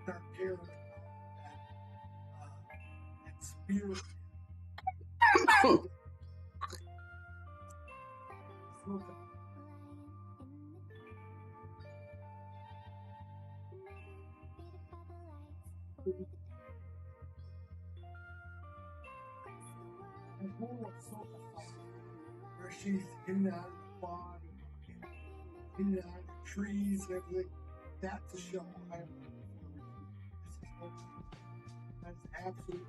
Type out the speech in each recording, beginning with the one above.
our parents that experience. Where she's in and out of the body, in and out of the trees and everything. That's a show. That's absolutely.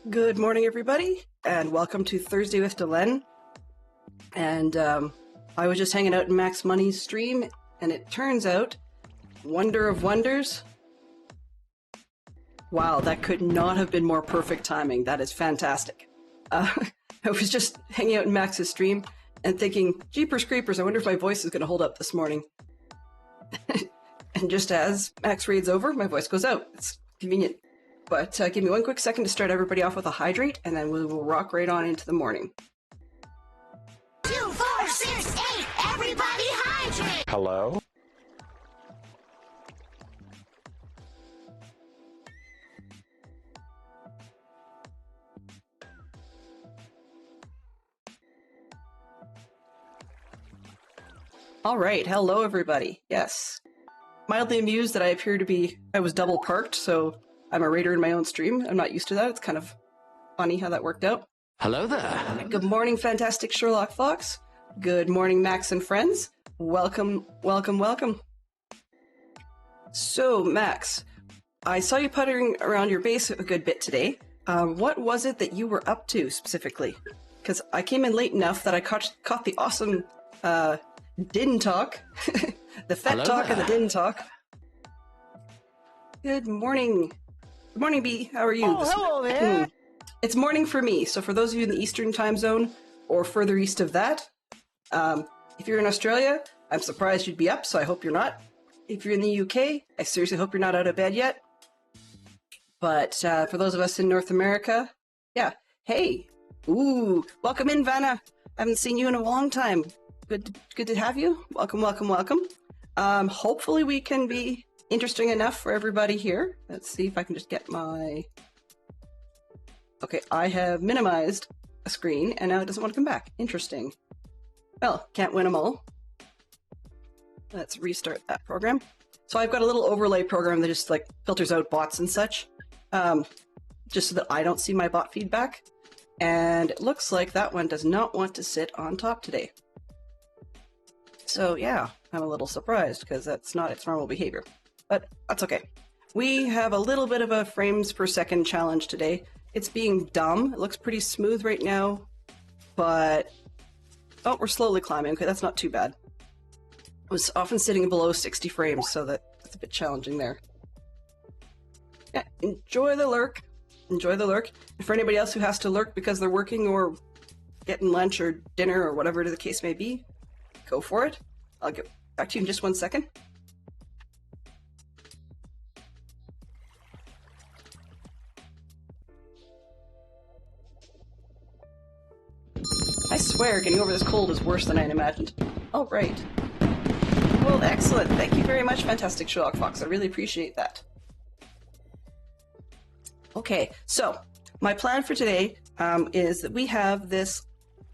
Good morning, everybody, and welcome to Thursday with Delenn. And I was just hanging out in Max Money's stream, and it turns out, wonder of wonders, wow, that could not have been more perfect timing. That is fantastic. I was just hanging out in Max's stream and thinking, jeepers creepers, I wonder if my voice is going to hold up this morning. And just as Max reads over, my voice goes out. It's convenient. But give me one quick second to start everybody off with a hydrate, and then we will rock right on into the morning. 2, 4, 6, 8, everybody hydrate! Hello? All right, hello everybody. Yes. Mildly amused that I was double parked, so I'm a raider in my own stream. I'm not used to that. It's kind of funny how that worked out. Hello there. Good morning, fantastic Sherlock Fox. Good morning, Max and friends. Welcome, welcome, welcome. So, Max, I saw you puttering around your base a good bit today. What was it that you were up to specifically? Because I came in late enough that I caught the awesome Din Talk, the Fet Hello Talk there. and the Din Talk. Good morning. Good morning, B. How are you? Oh, hello there. It's morning for me, so for those of you in the Eastern time zone, or further east of that, if you're in Australia, I'm surprised you'd be up, so I hope you're not. If you're in the UK, I seriously hope you're not out of bed yet. But for those of us in North America, yeah, hey. Ooh, welcome in, Vanna. I haven't seen you in a long time. Good to have you. Welcome, welcome, welcome. Hopefully we can be interesting enough for everybody here. Let's see if I can just get my... Okay, I have minimized a screen, and now it doesn't want to come back. Interesting. Well, can't win them all. Let's restart that program. So I've got a little overlay program that just like filters out bots and such, just so that I don't see my bot feedback. And it looks like that one does not want to sit on top today. So yeah, I'm a little surprised because that's not its normal behavior. But that's okay. We have a little bit of a frames per second challenge today. It's being dumb. It looks pretty smooth right now, but... Oh, we're slowly climbing. Okay, that's not too bad. It was often sitting below 60 frames, so that's a bit challenging there. Yeah, enjoy the lurk. Enjoy the lurk. And for anybody else who has to lurk because they're working or getting lunch or dinner or whatever the case may be, go for it. I'll get back to you in just 1 second. I swear, getting over this cold is worse than I had imagined. All right. Well, excellent. Thank you very much, Fantastic Sherlock Fox. I really appreciate that. Okay, so my plan for today is that we have this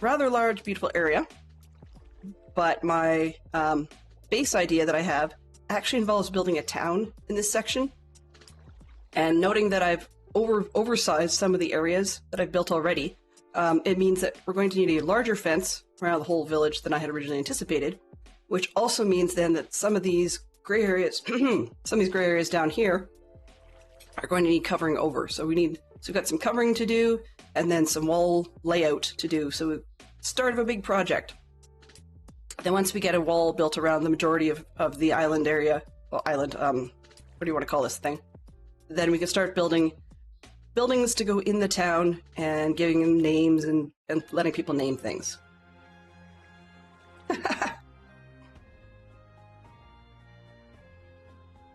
rather large, beautiful area, but my base idea that I have actually involves building a town in this section. And noting that I've oversized some of the areas that I've built already, it means that we're going to need a larger fence around the whole village than I had originally anticipated, which also means then that some of these gray areas, down here are going to need covering over. So we've got some covering to do and then some wall layout to do. So start of a big project. Then once we get a wall built around the majority of the island area, what do you want to call this thing? Then we can start building buildings to go in the town and giving them names and letting people name things.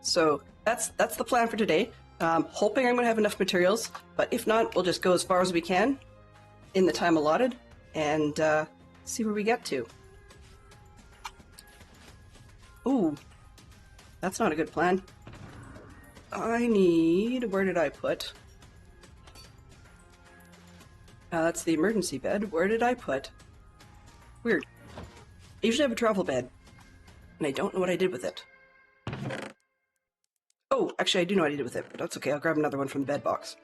So that's the plan for today. Hoping I'm going to have enough materials, but if not, we'll just go as far as we can in the time allotted and see where we get to. Ooh, that's not a good plan. I need... where did I put? That's the emergency bed. Where did I put? Weird. I usually have a travel bed, and I don't know what I did with it. Oh, actually I do know what I did with it, but that's okay. I'll grab another one from the bed box.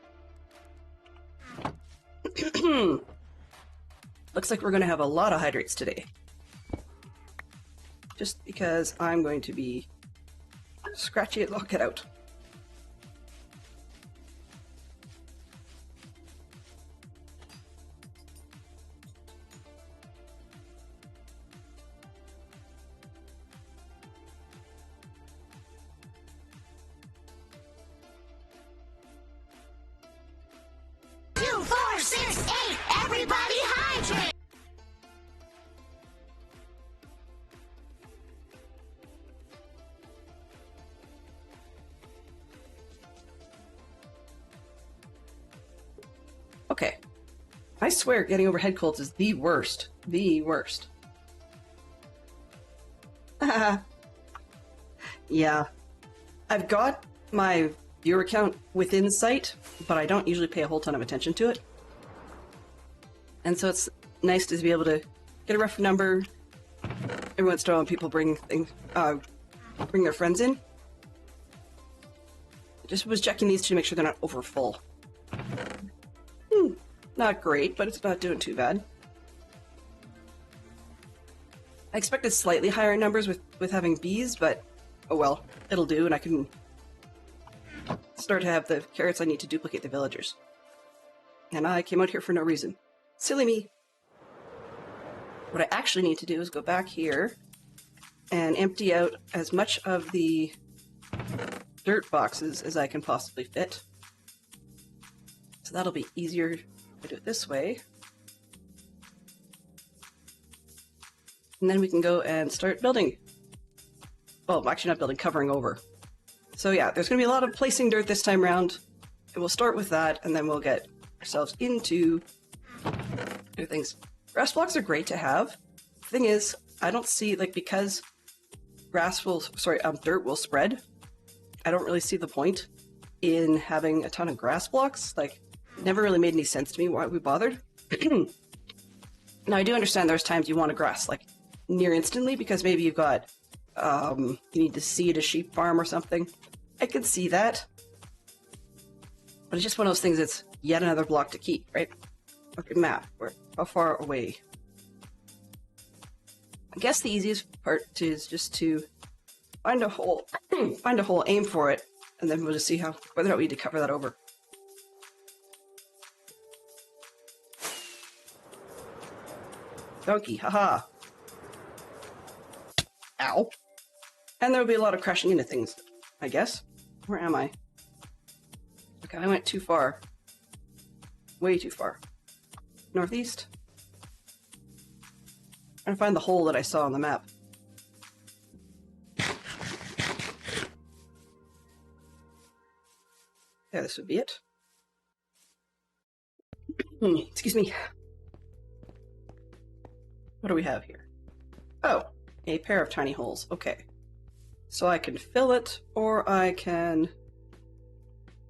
Looks like we're going to have a lot of hydrates today. Just because I'm going to be scratchy at lock it out. Everybody hydrate! Okay. I swear getting over head colds is the worst. The worst. Yeah. I've got my viewer count within sight, but I don't usually pay a whole ton of attention to it. And so it's nice to be able to get a rough number. Every once in a while when people bring their friends in. Just was checking these to make sure they're not over full. Not great, but it's not doing too bad. I expected slightly higher numbers with having bees, but oh well, it'll do, and I can start to have the carrots I need to duplicate the villagers. And I came out here for no reason. Silly me. What I actually need to do is go back here and empty out as much of the dirt boxes as I can possibly fit. So that'll be easier if I do it this way. And then we can go and start building. Well, actually not building, covering over. So yeah, there's going to be a lot of placing dirt this time around. And we'll start with that, and then we'll get ourselves into other things. Grass blocks are great to have. The thing is, I don't see, like, because dirt will spread, I don't really see the point in having a ton of grass blocks. Like, it never really made any sense to me why we bothered. Now, I do understand there's times you want a grass, like, near instantly, because maybe you've got, you need to seed a sheep farm or something. I could see that. But it's just one of those things that's yet another block to keep, right? Okay, map. How far away? I guess the easiest part is just to find a hole, aim for it, and then we'll just see whether or not we need to cover that over. Donkey, haha. Ow. And there'll be a lot of crashing into things, I guess. Where am I? Okay, I went too far. Way too far. Northeast? Trying to find the hole that I saw on the map. Yeah, this would be it. Excuse me. What do we have here? Oh, a pair of tiny holes. Okay. So I can fill it, or I can...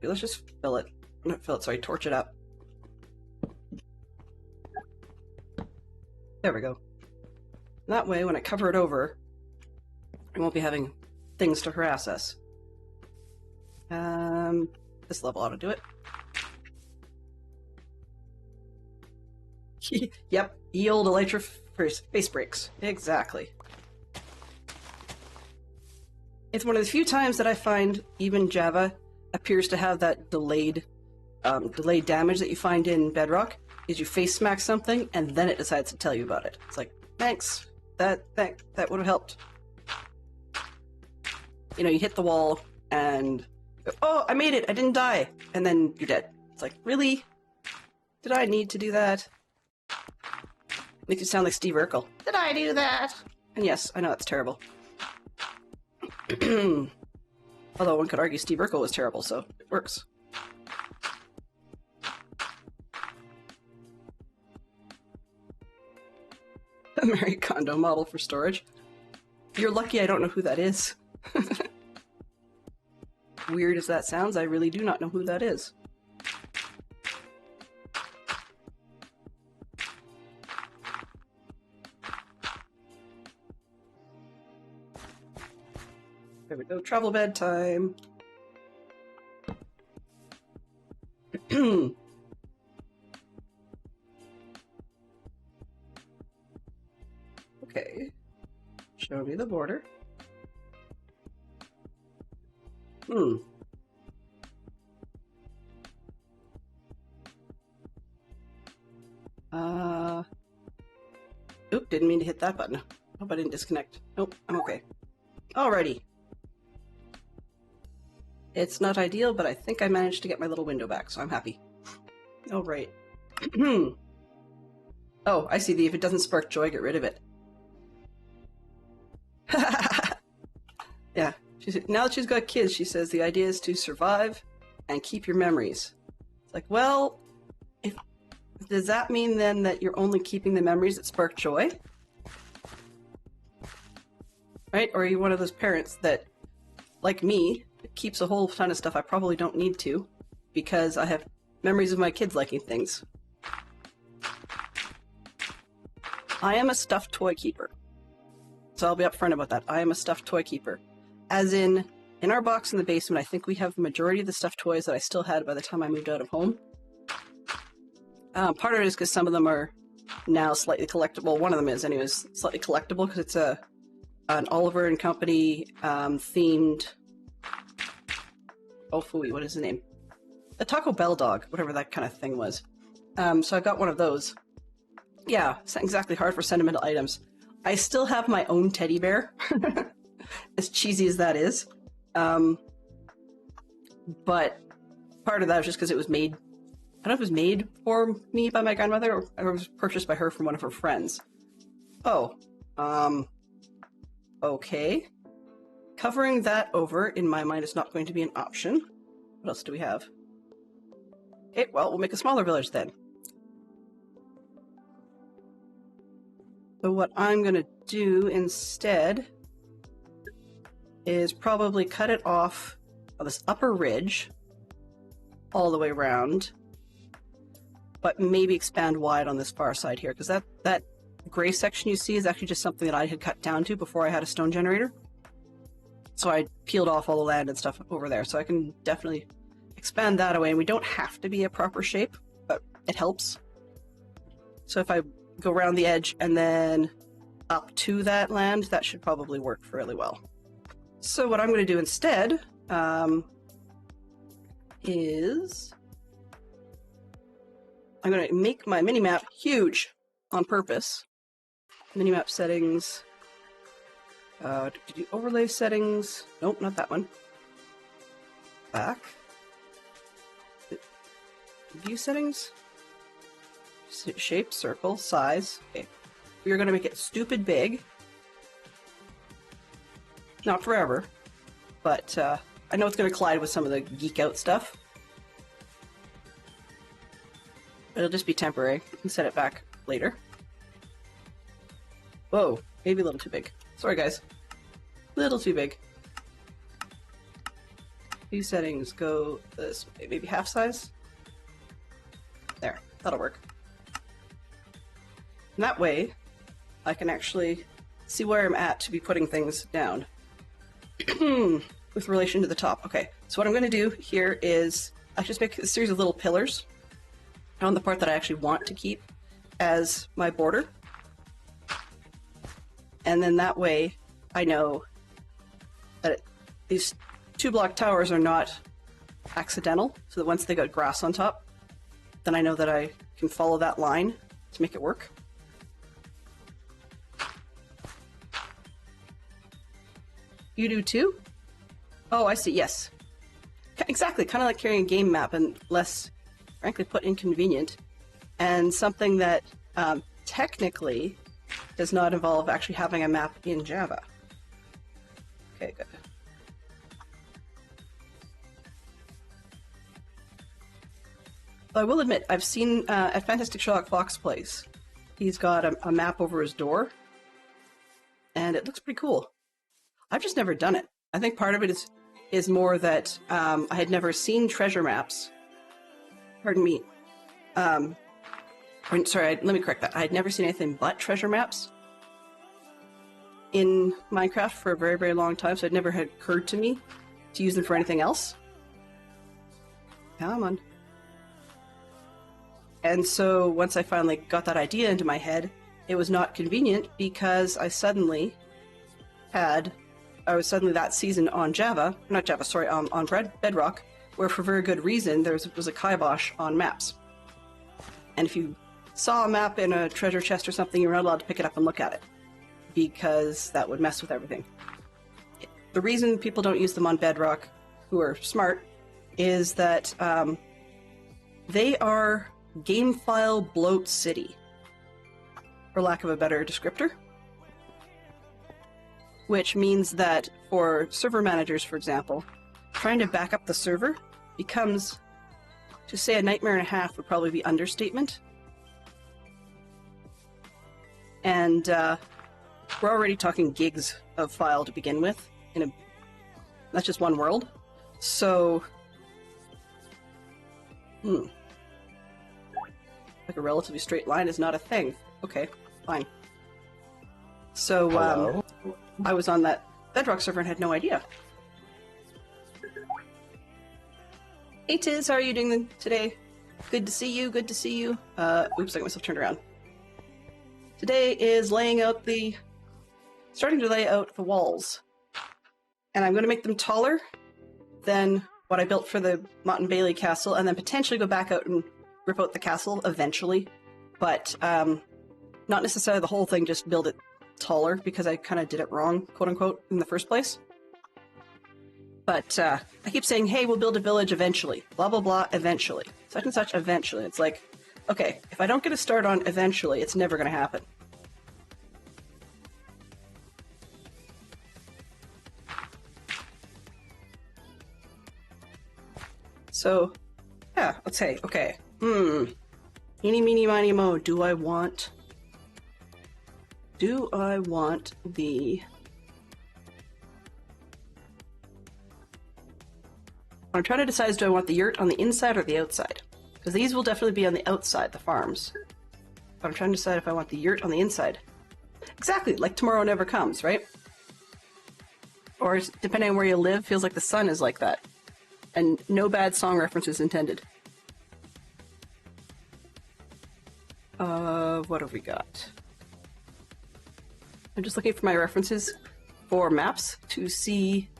Let's just fill it. Not fill it, sorry, torch it up. There we go. That way, when I cover it over, I won't be having things to harass us. This level ought to do it. Yep, ye old elytra face breaks. Exactly. It's one of the few times that I find even Java appears to have that delayed damage that you find in Bedrock, is you face smack something and then it decides to tell you about it. It's like, thanks, that would have helped. You know, you hit the wall and you go, oh, I made it, I didn't die, and then you're dead. It's like, really? Did I need to do that? Makes you sound like Steve Urkel. Did I do that? And yes, I know it's terrible. Although one could argue Steve Urkel was terrible, so it works. A Marie Kondo model for storage. You're lucky I don't know who that is. Weird as that sounds, I really do not know who that is. There we go, travel bedtime. Okay. Show me the border. Oop, didn't mean to hit that button. Hope I didn't disconnect. Nope, I'm okay. Alrighty. It's not ideal, but I think I managed to get my little window back, so I'm happy. Alright. Oh, I see. If it doesn't spark joy, get rid of it. Yeah. Now that she's got kids, she says the idea is to survive and keep your memories. It's like, well, does that mean then that you're only keeping the memories that spark joy? Right? Or are you one of those parents that, like me, keeps a whole ton of stuff I probably don't need to because I have memories of my kids liking things? I am a stuffed toy keeper. So I'll be upfront about that. I am a stuffed toy keeper. As in our box in the basement, I think we have the majority of the stuffed toys that I still had by the time I moved out of home. Part of it is because some of them are now slightly collectible. One of them is, anyways, slightly collectible because it's an Oliver and Company themed... Oh, phooey, what is his name? The Taco Bell dog, whatever that kind of thing was. So I got one of those. Yeah, it's not exactly hard for sentimental items. I still have my own teddy bear, as cheesy as that is. But part of that was just because it was made... I don't know if it was made for me by my grandmother, or it was purchased by her from one of her friends. Oh, okay. Covering that over, in my mind, is not going to be an option. What else do we have? Okay, well, we'll make a smaller village then. So what I'm going to do instead is probably cut it off of this upper ridge all the way around, but maybe expand wide on this far side here, because that gray section you see is actually just something that I had cut down to before I had a stone generator. So I peeled off all the land and stuff over there, so I can definitely expand that away, and we don't have to be a proper shape, but it helps. So if I go around the edge and then up to that land, that should probably work fairly well. So what I'm going to do instead is I'm going to make my minimap huge on purpose. Minimap settings. Overlay settings. Nope, not that one. Back. View settings. Shape, circle, size. Okay. we are going to make it stupid big. Not forever, but I know it's going to collide with some of the geek out stuff. It'll just be temporary. We can set it back later. Whoa, maybe a little too big. Sorry, guys. Little too big. View settings, go this way, maybe half size. There, that'll work. And that way, I can actually see where I'm at to be putting things down. With relation to the top. Okay, so what I'm going to do here is I just make a series of little pillars on the part that I actually want to keep as my border. And then that way I know that these 2-block towers are not accidental, so that once they got grass on top, then I know that I can follow that line to make it work. You do too? Oh, I see, yes. Exactly, kind of like carrying a game map and less, frankly put, inconvenient. And something that technically does not involve actually having a map in Java. Okay, good. I will admit, I've seen at Fantastic Sherlock Fox Place, he's got a map over his door, and it looks pretty cool. I've just never done it. I think part of it is more that I had never seen treasure maps. Pardon me. Sorry, let me correct that. I had never seen anything but treasure maps in Minecraft for a very, very long time, so it never had occurred to me to use them for anything else. Come on. And so once I finally got that idea into my head, it was not convenient because I was suddenly that season on on Bedrock, where for very good reason there was a kibosh on maps. And if you saw a map in a treasure chest or something, you were not allowed to pick it up and look at it, because that would mess with everything. The reason people don't use them on Bedrock, who are smart, is that they are game file bloat city, for lack of a better descriptor. Which means that for server managers, for example, trying to back up the server becomes, to say a nightmare and a half would probably be understatement. And we're already talking gigs of file to begin with, that's just one world. So, like a relatively straight line is not a thing. Okay, fine. So, I was on that Bedrock server and had no idea. Hey Tiz, how are you doing today? Good to see you, good to see you. Oops, I got myself turned around. Today is starting to lay out the walls. And I'm going to make them taller than what I built for the Mott and Bailey castle, and then potentially go back out and rip out the castle eventually. But not necessarily the whole thing, just build it taller, because I kind of did it wrong, quote-unquote, in the first place. But I keep saying, hey, we'll build a village eventually. Blah, blah, blah, eventually. Such and such, eventually. It's like, okay, if I don't get a start on eventually, it's never going to happen. So, yeah, let's say, okay. Eeny, meeny, miny, mo, do I want the... What I'm trying to decide is, do I want the yurt on the inside or the outside? Because these will definitely be on the outside, the farms. But I'm trying to decide if I want the yurt on the inside. Exactly, like Tomorrow Never Comes, right? Or, depending on where you live, feels like the sun is like that. And no bad song references intended. What have we got? I'm just looking for my references for maps to see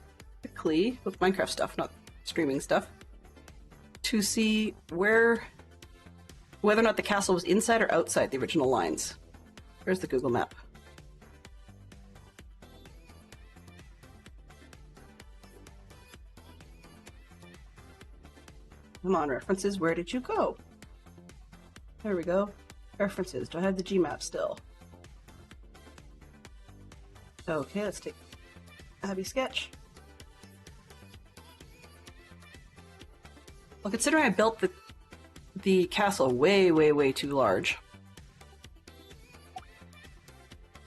quickly, with Minecraft stuff, not streaming stuff, to see whether or not the castle was inside or outside the original lines. Where's the Google map? Come on, references, where did you go? There we go. References. Do I have the Gmap still? Okay, let's take Abby sketch. Well, considering I built the castle way, way, way too large,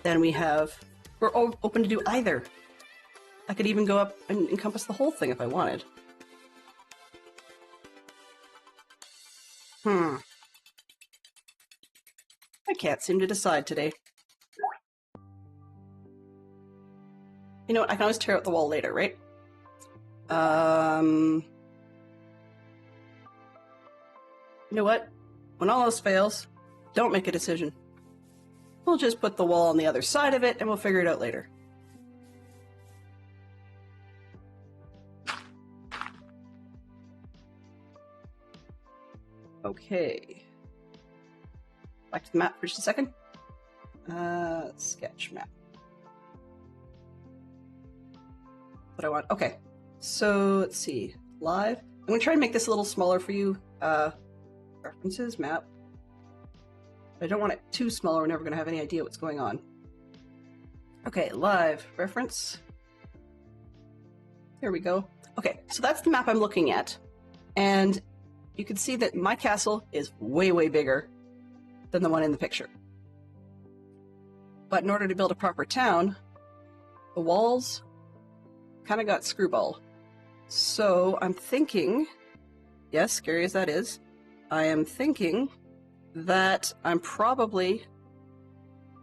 then we're open to do either. I could even go up and encompass the whole thing if I wanted. I can't seem to decide today. You know what? I can always tear out the wall later, right? You know what? When all else fails, don't make a decision. We'll just put the wall on the other side of it and we'll figure it out later. Okay. Back to the map for just a second. Sketch map. What I want. Okay. So let's see. Live. I'm going to try and make this a little smaller for you. References, map. I don't want it too small or we're never going to have any idea what's going on. Okay, live. Reference. There we go. Okay, so that's the map I'm looking at. And you can see that my castle is way, way bigger than the one in the picture. But in order to build a proper town, the walls kind of got screwball. So I'm thinking, yes, scary as that is, I am thinking that I'm probably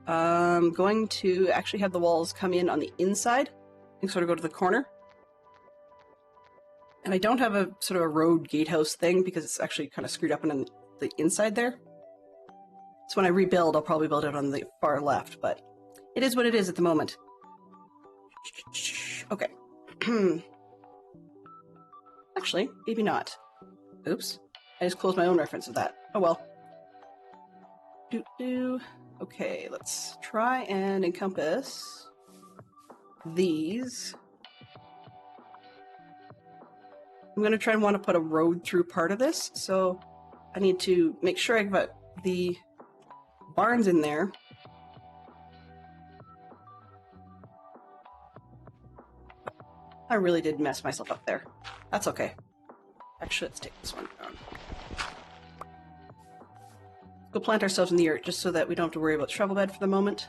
going to actually have the walls come in on the inside and sort of go to the corner. And I don't have a sort of a road gatehouse thing because it's actually kind of screwed up on the inside there. So when I rebuild, I'll probably build it on the far left, but it is what it is at the moment. Okay. Actually, maybe not. Oops. I just closed my own reference of that. Oh well. Okay, let's try and encompass these. I'm going to try and want to put a road through part of this, so I need to make sure I've got the barns in there. I really did mess myself up there. That's okay. Actually, let's take this one down. Go plant ourselves in the earth just so that we don't have to worry about travel bed for the moment.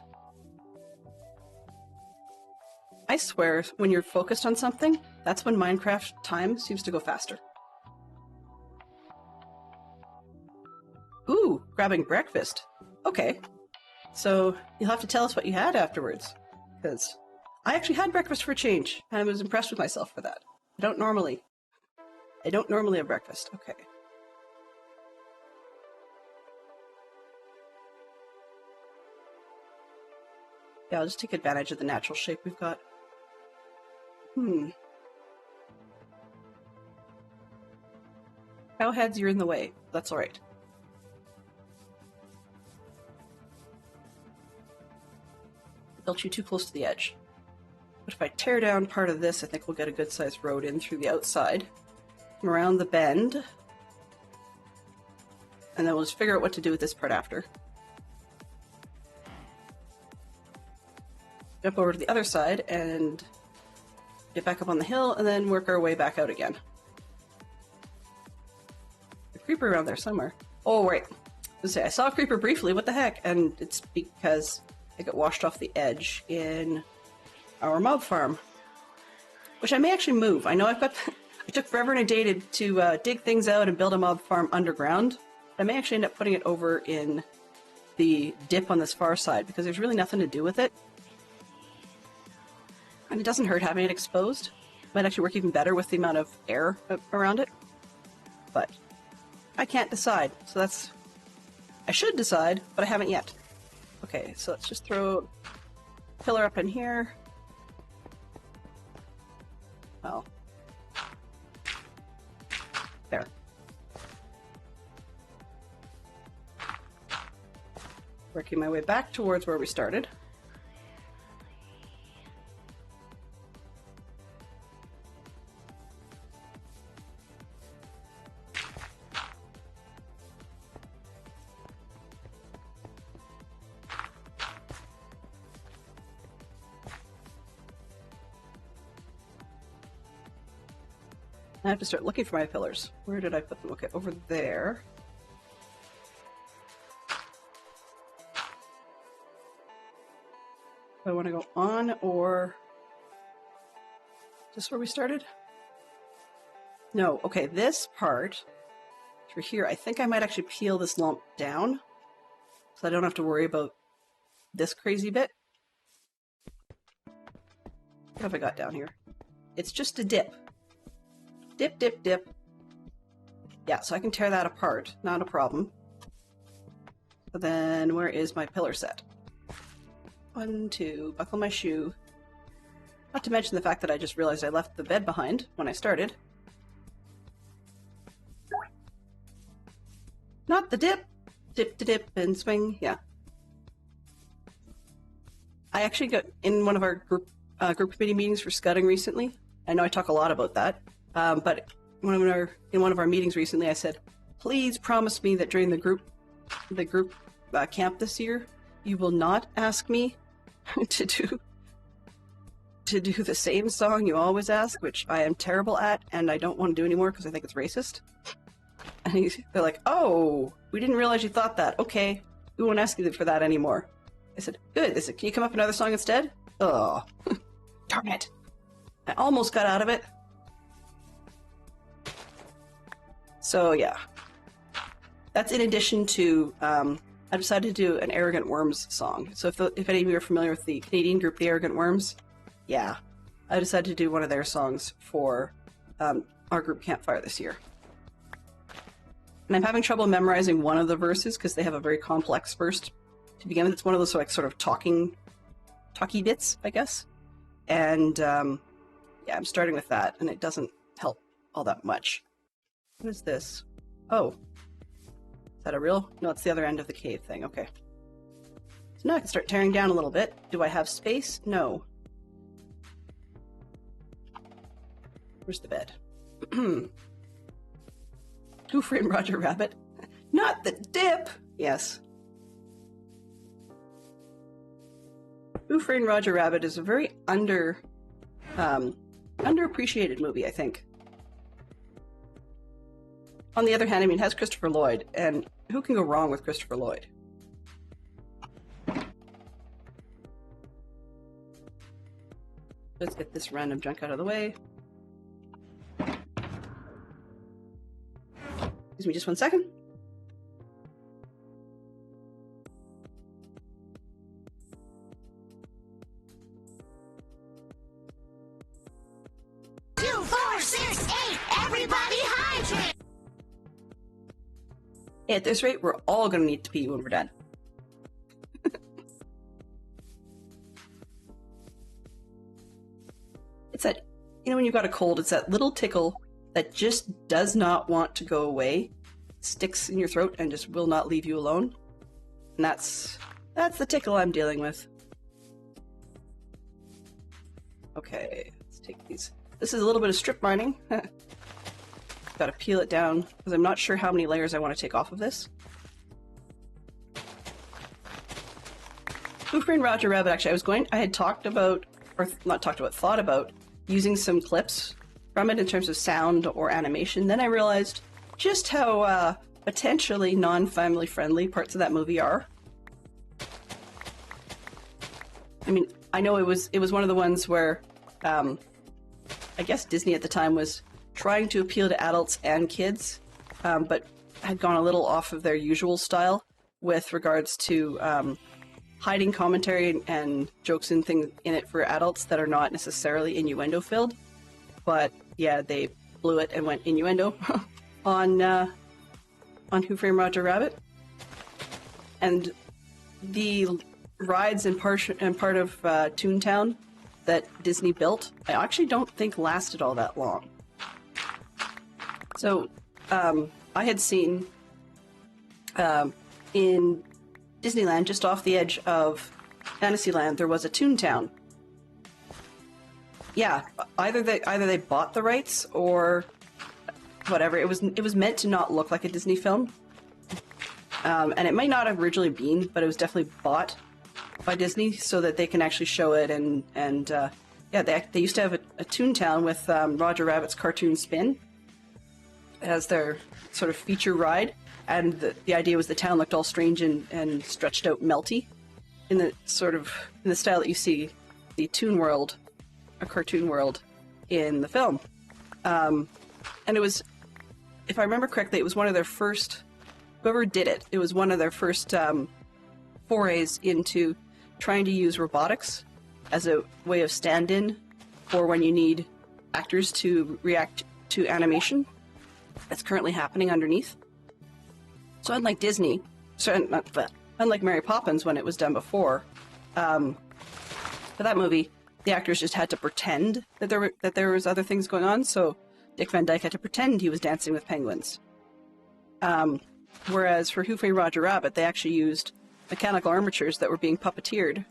I swear, when you're focused on something, that's when Minecraft time seems to go faster. Ooh, grabbing breakfast. Okay. So, you'll have to tell us what you had afterwards. Because I actually had breakfast for a change, and I was impressed with myself for that. I don't normally have breakfast. Okay. Yeah, I'll just take advantage of the natural shape we've got. Cowheads, you're in the way. That's alright. Built you too close to the edge. But if I tear down part of this, I think we'll get a good sized road in through the outside. And around the bend. And then we'll just figure out what to do with this part after. Jump over to the other side and get back up on the hill and then work our way back out again. A creeper around there somewhere. Oh, right. Let's say I saw a creeper briefly, what the heck? And it's because I got washed off the edge in our mob farm. Which I may actually move. I know I've got... it took forever and a day to dig things out and build a mob farm underground. I may actually end up putting it over in the dip on this far side because there's really nothing to do with it. And it doesn't hurt having it exposed. Might actually work even better with the amount of air around it. But I can't decide, so that's... I should decide, but I haven't yet. Okay, so let's just throw a pillar up in here. Well... there. Working my way back towards where we started. I have to start looking for my pillars. Where did I put them? Okay, over there. Do I want to go on or just where we started? No, okay, this part through here, I think I might actually peel this lump down so I don't have to worry about this crazy bit. What have I got down here? It's just a dip. Dip, dip, dip. Yeah, so I can tear that apart, not a problem. But then where is my pillar set? 1, 2, buckle my shoe. Not to mention the fact that I just realized I left the bed behind when I started. Not the dip. Dip to dip and swing, yeah. I actually got in one of our group committee meetings for scudding recently. I know I talk a lot about that, but in one of our meetings recently, I said, "Please promise me that during the group camp this year, you will not ask me to do the same song you always ask, which I am terrible at, and I don't want to do anymore because I think it's racist." And they're like, "Oh, we didn't realize you thought that. Okay, we won't ask you for that anymore." I said, "Good." They said, "Can you come up with another song instead?" Oh, darn it. I almost got out of it. So, yeah. That's in addition to, I decided to do an Arrogant Worms song. So if any of you are familiar with the Canadian group, the Arrogant Worms, yeah. I decided to do one of their songs for our group campfire this year. And I'm having trouble memorizing one of the verses because they have a very complex verse to begin with. It's one of those like sort of talky bits, I guess. And yeah, I'm starting with that, and it doesn't help all that much. What is this? Oh, is that a real? No, it's the other end of the cave thing. Okay. So now I can start tearing down a little bit. Do I have space? No. Where's the bed? Who Framed Roger Rabbit? Not the dip! Yes. Who Framed Roger Rabbit is a very underappreciated movie, I think. On the other hand, I mean, it has Christopher Lloyd, and who can go wrong with Christopher Lloyd? Let's get this random junk out of the way. Excuse me just 1 second. At this rate, we're all going to need to pee when we're done. It's that, you know, when you've got a cold, it's that little tickle that just does not want to go away, sticks in your throat, and just will not leave you alone. And that's the tickle I'm dealing with. Okay, let's take these. This is a little bit of strip mining. Gotta peel it down, because I'm not sure how many layers I want to take off of this. Who Framed Roger Rabbit, actually, I had talked about, or not talked about, thought about using some clips from it in terms of sound or animation. Then I realized just how potentially non-family friendly parts of that movie are. I mean, I know it was one of the ones where I guess Disney at the time was trying to appeal to adults and kids, but had gone a little off of their usual style with regards to hiding commentary and jokes and things in it for adults that are not necessarily innuendo filled. But yeah, they blew it and went innuendo on Who Framed Roger Rabbit. And the rides and part of Toontown that Disney built, I actually don't think lasted all that long. So, I had seen in Disneyland, just off the edge of Fantasyland, there was a Toontown. Yeah, either they bought the rights or whatever. It was meant to not look like a Disney film, and it might not have originally been, but it was definitely bought by Disney so that they can actually show it. And yeah, they used to have a Toontown with Roger Rabbit's cartoon spin. as their sort of feature ride, and the idea was the town looked all strange and stretched out, melty, in the style that you see the Toon World, a cartoon world, in the film. And it was, if I remember correctly, it was one of their first, whoever did it, it was one of their first forays into trying to use robotics as a way of stand-in for when you need actors to react to animation that's currently happening underneath. So unlike Disney, unlike Mary Poppins when it was done before, for that movie, the actors just had to pretend that there was other things going on. So Dick Van Dyke had to pretend he was dancing with penguins. Whereas for Who Framed Roger Rabbit, they actually used mechanical armatures that were being puppeteered.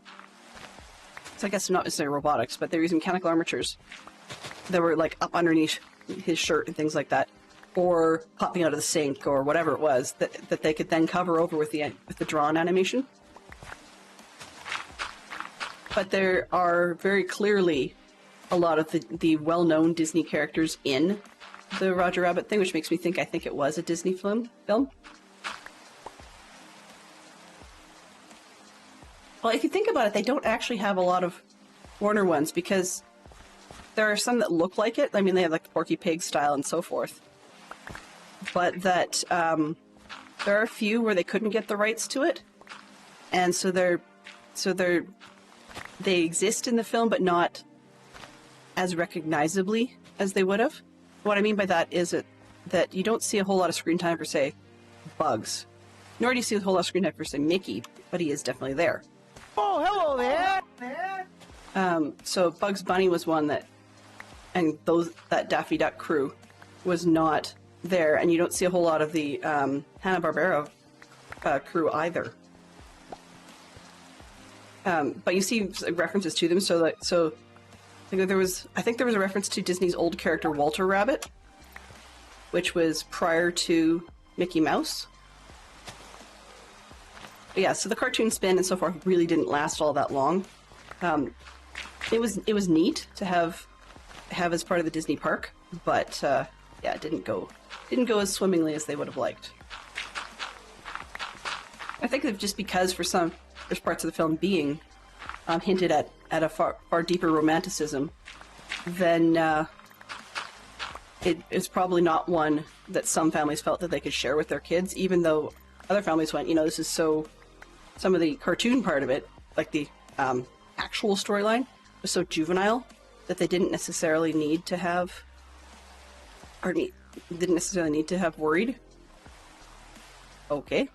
So I guess not necessarily robotics, but they're using mechanical armatures that were like up underneath his shirt and things like that, or popping out of the sink or whatever it was that they could then cover over with the drawn animation. But there are very clearly a lot of the well-known Disney characters in the Roger Rabbit thing, which makes me think I think it was a Disney film. Well, if you think about it, they don't actually have a lot of Warner ones, because there are some that look like it. I mean, they have like the Porky Pig style and so forth. But that there are a few where they couldn't get the rights to it, and so they exist in the film, but not as recognizably as they would have. What I mean by that is that you don't see a whole lot of screen time for, say, Bugs, nor do you see a whole lot of screen time for, say, Mickey, but he is definitely there. Oh, hello there! So Bugs Bunny was one that Daffy Duck crew was not there, and you don't see a whole lot of the Hanna-Barbera crew either. But you see references to them. So I think there was a reference to Disney's old character Walter Rabbit, which was prior to Mickey Mouse. But yeah, so the cartoon spin and so forth really didn't last all that long. It was neat to have as part of the Disney park, but yeah, it didn't go as swimmingly as they would have liked. I think that just because there's parts of the film being hinted at a far deeper romanticism, then it's probably not one that some families felt that they could share with their kids, even though other families went, this is some of the cartoon part of it, like the actual storyline, was so juvenile that they didn't necessarily need to have worried. Okay.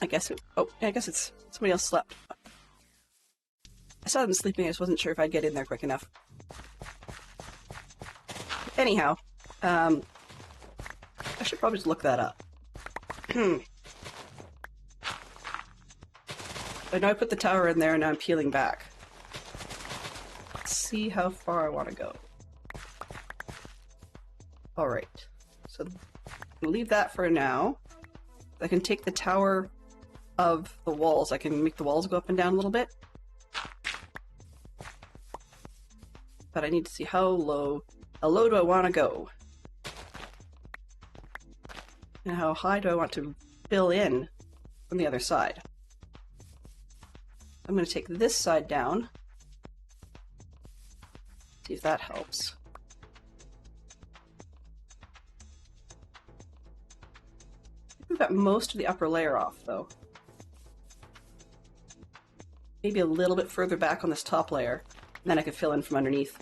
I guess it's somebody else slept. I saw them sleeping, I just wasn't sure if I'd get in there quick enough. Anyhow, I should probably just look that up. But now I put the tower in there and now I'm peeling back. Let's see how far I want to go. Alright, so I'll leave that for now. I can take the tower of the walls. I can make the walls go up and down a little bit. But I need to see how low do I want to go? And how high do I want to fill in from the other side? I'm going to take this side down. See if that helps. We've got most of the upper layer off, though. Maybe a little bit further back on this top layer, and then I could fill in from underneath.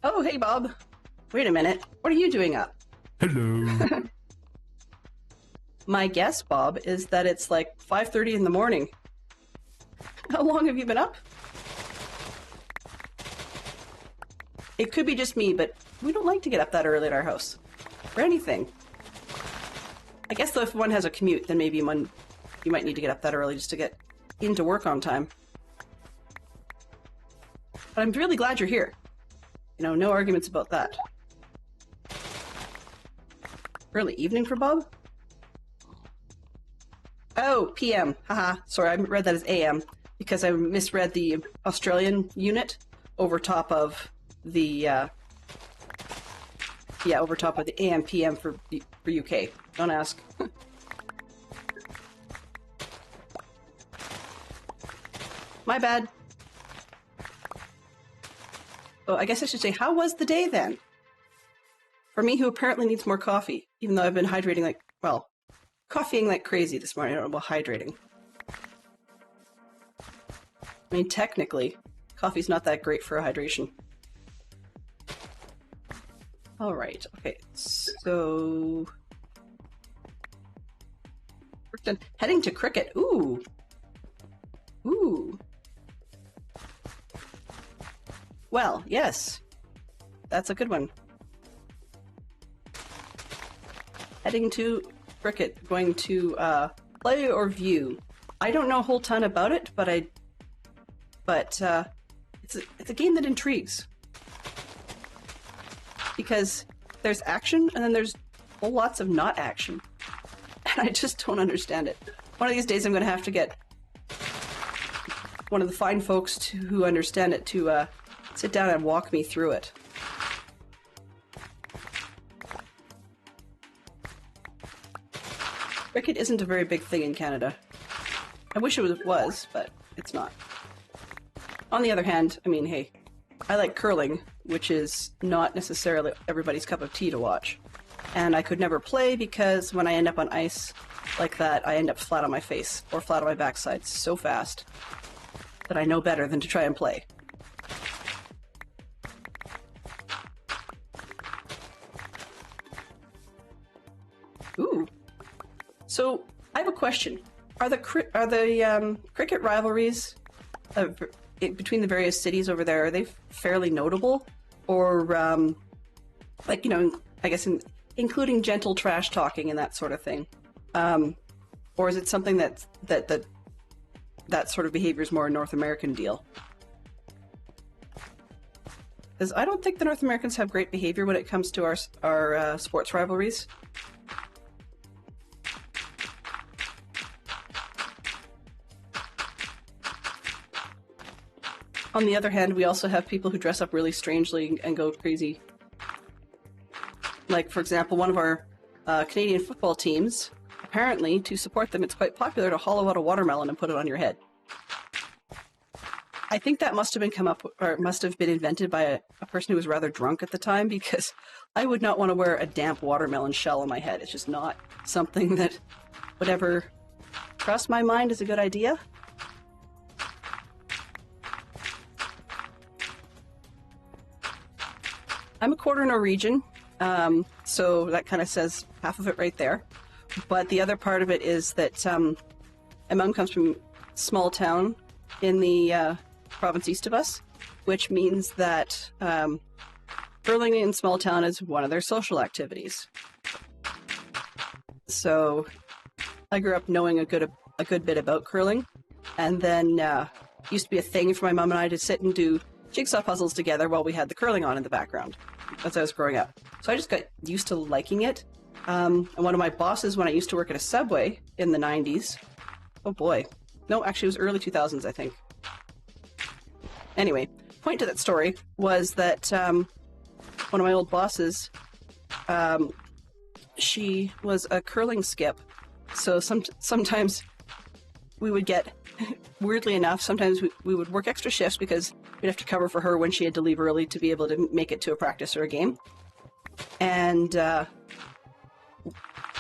Oh, hey, Bob. Wait a minute. What are you doing up? Hello. My guess, Bob, is that it's like 5:30 in the morning. How long have you been up? It could be just me, but we don't like to get up that early at our house. For anything. I guess though if one has a commute, then maybe you might need to get up that early just to get into work on time. But I'm really glad you're here. No arguments about that. Early evening for Bob? Oh, PM. Haha. Sorry, I read that as AM. because I misread the Australian unit over top of the over top of the AM PM for UK. Don't ask. My bad. Oh, I guess I should say, how was the day then? For me, who apparently needs more coffee, even though I've been hydrating like, well, coffeeing like crazy this morning. I don't know about hydrating. I mean, technically, coffee's not that great for hydration. All right, okay, so... We're done. Heading to cricket. Ooh. Ooh. Well, yes. That's a good one. Heading to cricket. Going to play or view. I don't know a whole ton about it, but it's a game that intrigues. Because there's action, and then there's whole lots of not action. And I just don't understand it. One of these days I'm going to have to get one of the fine folks who understand it to sit down and walk me through it. Cricket isn't a very big thing in Canada. I wish it was, but it's not. On the other hand, I mean, hey, I like curling, which is not necessarily everybody's cup of tea to watch. And I could never play because when I end up on ice like that, I end up flat on my face or flat on my backside so fast that I know better than to try and play. Ooh. So, I have a question. Are the cricket rivalries between the various cities over there, are they fairly notable? Or, like, you know, I guess including gentle trash talking and that sort of thing? Or is it something that sort of behavior is more a North American deal? Because I don't think the North Americans have great behavior when it comes to our sports rivalries. On the other hand, we also have people who dress up really strangely and go crazy. Like, for example, one of our Canadian football teams, apparently, to support them, it's quite popular to hollow out a watermelon and put it on your head. I think that must have been invented by a person who was rather drunk at the time, because I would not want to wear a damp watermelon shell on my head. It's just not something that would ever cross my mind as a good idea. I'm a quarter Norwegian, so that kind of says half of it right there. But the other part of it is that my mom comes from a small town in the province east of us, which means that curling in small town is one of their social activities. So I grew up knowing a good bit about curling, and then it used to be a thing for my mom and I to sit and do jigsaw puzzles together while we had the curling on in the background as I was growing up. So I just got used to liking it. And one of my bosses when I used to work at a Subway in the 90s, oh boy, no, actually it was early 2000s, I think. Anyway, point to that story was that one of my old bosses, she was a curling skip. So sometimes we would get, weirdly enough, sometimes we would work extra shifts because we'd have to cover for her when she had to leave early to be able to make it to a practice or a game. And it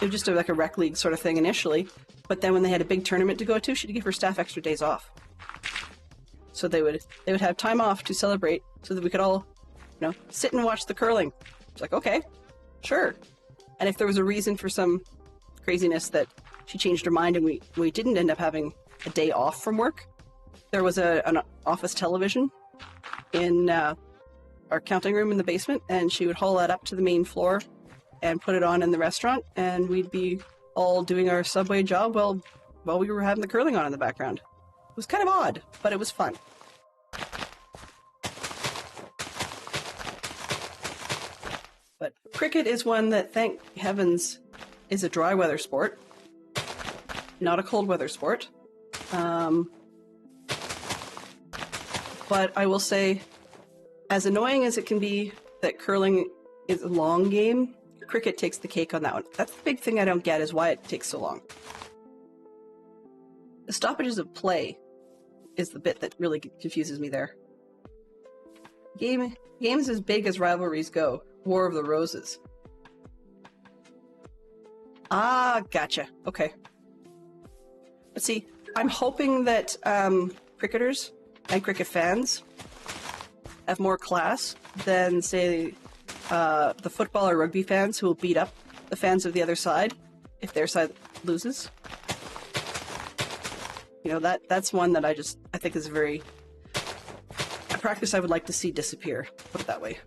was just like a rec league sort of thing initially. But then when they had a big tournament to go to, she'd give her staff extra days off. So they would have time off to celebrate so that we could all, you know, sit and watch the curling. It's like, okay, sure. And if there was a reason for some craziness that she changed her mind and we didn't end up having a day off from work, there was an office television in our counting room in the basement, and she would haul that up to the main floor and put it on in the restaurant, and we'd be all doing our Subway job while we were having the curling on in the background. It was kind of odd, but it was fun. But cricket is one that, thank heavens, is a dry weather sport, not a cold weather sport. But I will say, as annoying as it can be that curling is a long game, cricket takes the cake on that one. That's the big thing I don't get, is why it takes so long. The stoppages of play is the bit that really confuses me there. Games as big as rivalries go. War of the Roses. Ah, gotcha. Okay. But see, I'm hoping that cricketers and cricket fans have more class than, say, the football or rugby fans who will beat up the fans of the other side if their side loses. You know, that's one that I think is a practice I would like to see disappear, put it that way.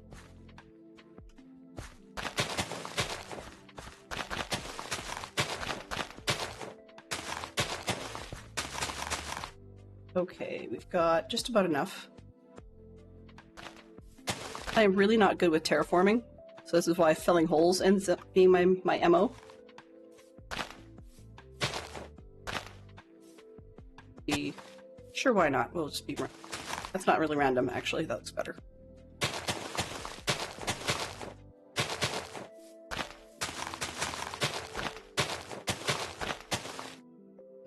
Okay, we've got just about enough. I am really not good with terraforming, so this is why filling holes ends up being my MO. Sure, why not? We'll just be... That's not really random, actually. That looks better.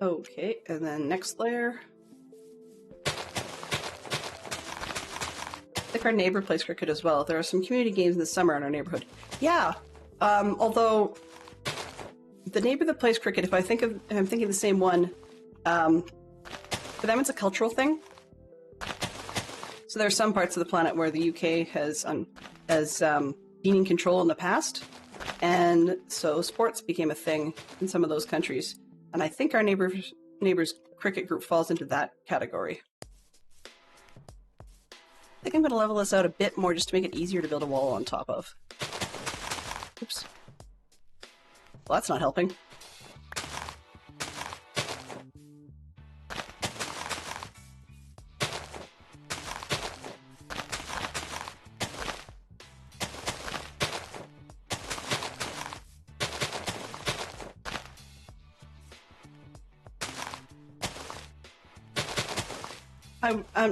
Okay, and then next layer. I think our neighbor plays cricket as well. There are some community games in the summer in our neighborhood. Yeah, although the neighbor that plays cricket, if I'm thinking the same one, for them it's a cultural thing. So there are some parts of the planet where the UK has been in control in the past, and so sports became a thing in some of those countries. And I think our neighbor's cricket group falls into that category. I think I'm going to level this out a bit more just to make it easier to build a wall on top of. Oops. Well, that's not helping.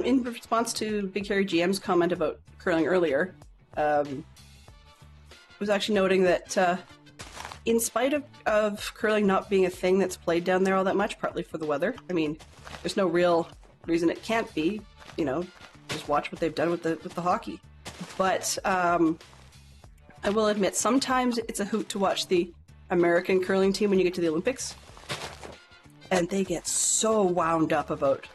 In response to Big Hairy GM's comment about curling earlier, I was actually noting that in spite of curling not being a thing that's played down there all that much, partly for the weather, I mean, there's no real reason it can't be, you know, just watch what they've done with the hockey. But I will admit, sometimes it's a hoot to watch the American curling team when you get to the Olympics, and they get so wound up about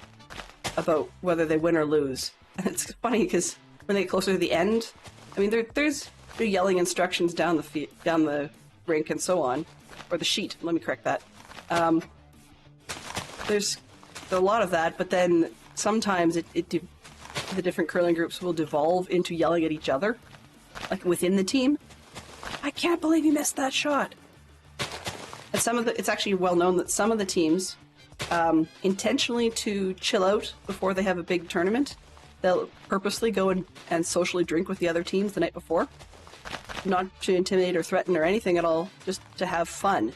whether they win or lose. And it's funny because when they get closer to the end, I mean, they're yelling instructions down the rink and so on, or the sheet. Let me correct that. There's a lot of that, but then sometimes the different curling groups will devolve into yelling at each other, like within the team. I can't believe you missed that shot. And it's actually well known that some of the teams, intentionally to chill out before they have a big tournament, they'll purposely go and socially drink with the other teams the night before. Not to intimidate or threaten or anything at all, just to have fun.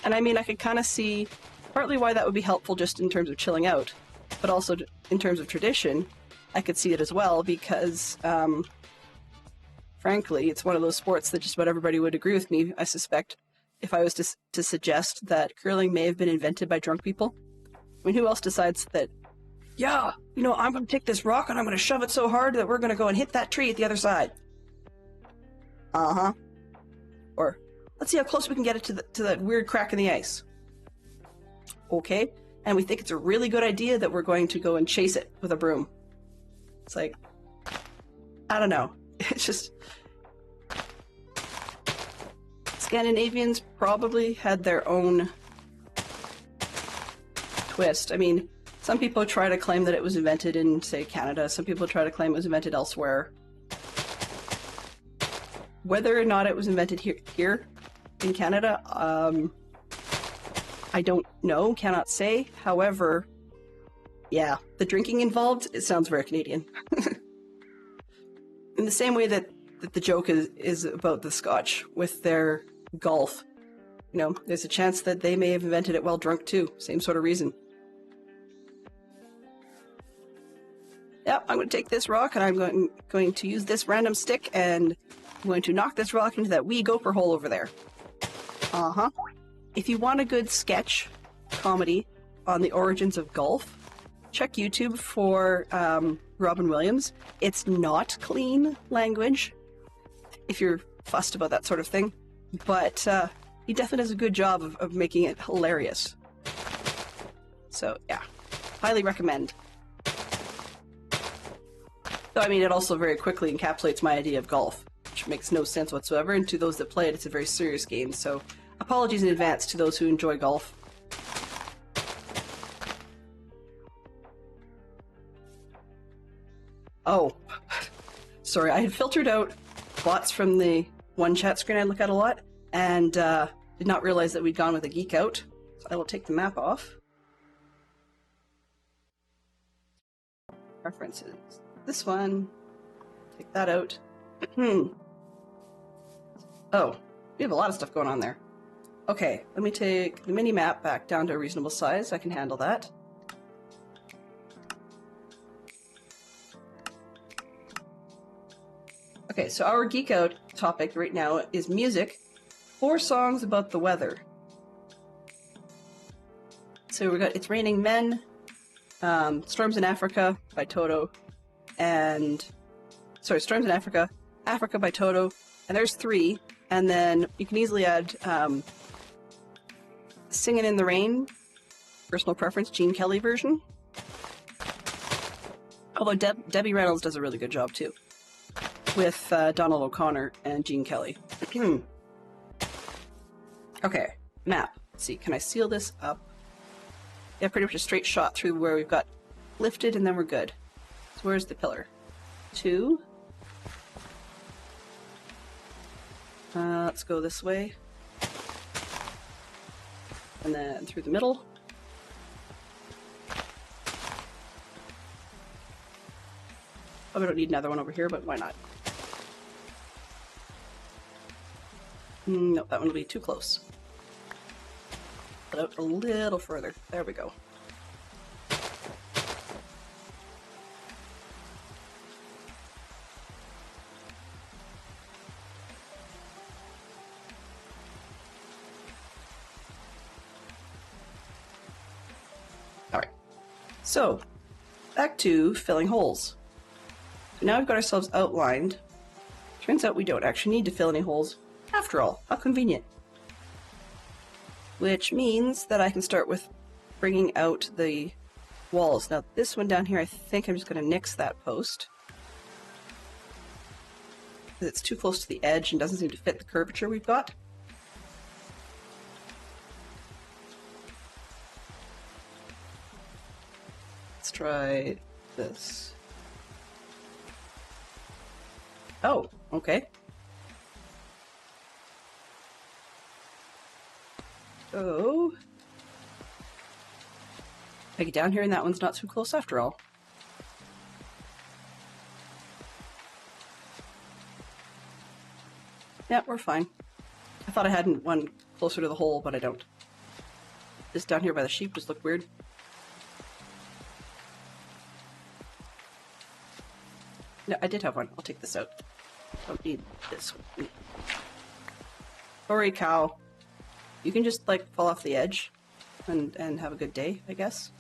And I mean, I could kind of see partly why that would be helpful just in terms of chilling out, but also in terms of tradition, I could see it as well because, frankly, it's one of those sports that just about everybody would agree with me, I suspect, if I was to suggest that curling may have been invented by drunk people. I mean, who else decides that, yeah, you know, I'm going to take this rock and I'm going to shove it so hard that we're going to go and hit that tree at the other side. Uh-huh. Or, let's see how close we can get it to that weird crack in the ice. Okay. And we think it's a really good idea that we're going to go and chase it with a broom. It's like, I don't know. It's just... Scandinavians probably had their own twist. I mean, some people try to claim that it was invented in, say, Canada. Some people try to claim it was invented elsewhere. Whether or not it was invented here in Canada, I don't know, cannot say. However, yeah, the drinking involved, it sounds very Canadian. In the same way that the joke is about the Scotch with their golf. You know, there's a chance that they may have invented it while drunk too. Same sort of reason. Yep, I'm going to take this rock and I'm going to use this random stick and I'm going to knock this rock into that wee gopher hole over there. Uh-huh. If you want a good sketch comedy on the origins of golf, check YouTube for Robin Williams. It's not clean language, if you're fussed about that sort of thing, but he definitely does a good job of making it hilarious. So, yeah. Highly recommend. So, I mean, it also very quickly encapsulates my idea of golf, which makes no sense whatsoever, and to those that play it, it's a very serious game, so apologies in advance to those who enjoy golf. Oh, sorry, I had filtered out bots from the one chat screen I look at a lot, and did not realize that we'd gone with a geek out, so I will take the map off. References. This one. Take that out. Oh, we have a lot of stuff going on there. Okay, let me take the mini map back down to a reasonable size. I can handle that. Okay, so our geek out topic right now is music. 4 songs about the weather. So we got It's Raining Men, Storms in Africa by Toto, and Storms in Africa, Africa by Toto, and there's 3, and then you can easily add Singin' in the Rain, personal preference, Gene Kelly version. Although Debbie Reynolds does a really good job too, with Donald O'Connor and Gene Kelly. Okay, map. Let's see, can I seal this up? Yeah, pretty much a straight shot through where we've got lifted, and then we're good. So where's the pillar? 2. Let's go this way. And then through the middle. Oh, we don't need another one over here, but why not? Nope, that one will be too close. Put out a little further. There we go. Alright. So, back to filling holes. So now we've got ourselves outlined. Turns out we don't actually need to fill any holes. After all, how convenient. Which means that I can start with bringing out the walls. Now this one down here, I think I'm just going to nix that post. It's too close to the edge and doesn't seem to fit the curvature we've got. Let's try this. Oh, okay. So, take it down here, and that one's not too close after all. Yeah, we're fine. I thought I had one closer to the hole, but I don't. This down here by the sheep just looked weird. No, I did have one. I'll take this out. Don't need this one. Sorry, cow. You can just, like, fall off the edge and have a good day, I guess.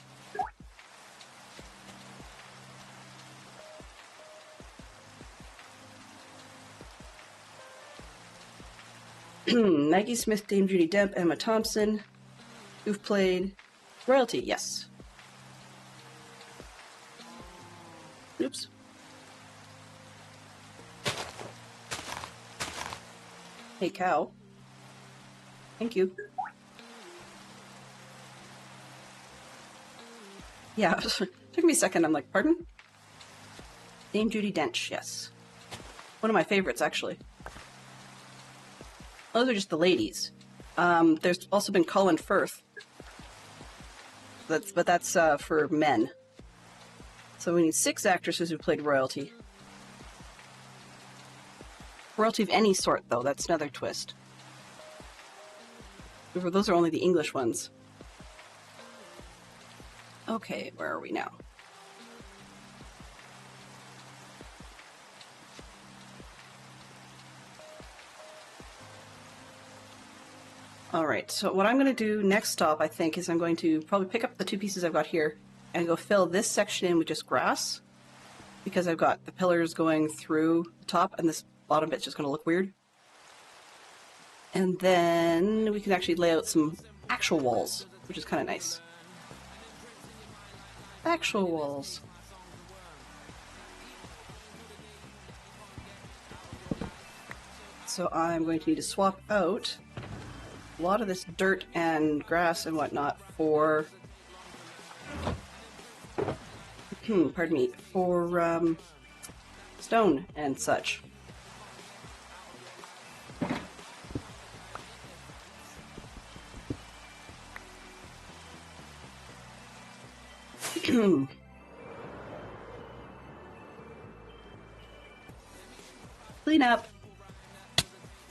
Maggie Smith, Dame Judi Dench, Emma Thompson. Who've played Royalty, yes. Oops. Hey, cow. Thank you. Yeah, took me a second. I'm like, pardon? Dame Judi Dench, yes. One of my favorites, actually. Those are just the ladies. There's also been Colin Firth. But that's for men. So we need 6 actresses who played royalty. Royalty of any sort, though. That's another twist. Those are only the English ones. Okay, where are we now? Alright, so what I'm going to do next stop, I think, is I'm going to probably pick up the 2 pieces I've got here and go fill this section in with just grass, because I've got the pillars going through the top and this bottom bit's just going to look weird. And then we can actually lay out some actual walls, which is kind of nice. Actual walls. So I'm going to need to swap out a lot of this dirt and grass and whatnot for, pardon me, for stone and such. Clean up.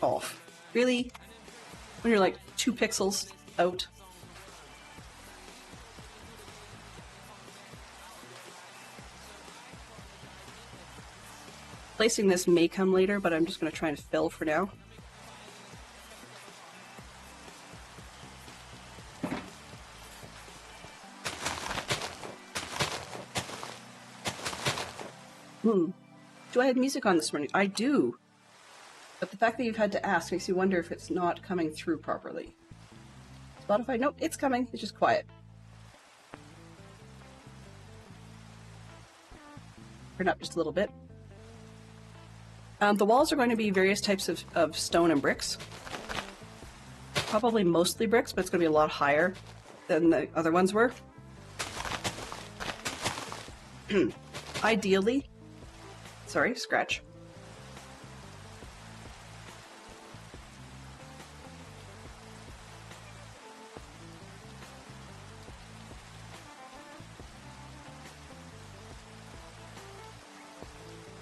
Off. Really? When you're like 2 pixels out. Placing this may come later, but I'm just going to try and fill for now. Do I have music on this morning? I do. But the fact that you've had to ask makes you wonder if it's not coming through properly. Spotify, nope, it's coming. It's just quiet. Turn up just a little bit. The walls are going to be various types of stone and bricks. Probably mostly bricks, but it's going to be a lot higher than the other ones were. Ideally, sorry, scratch.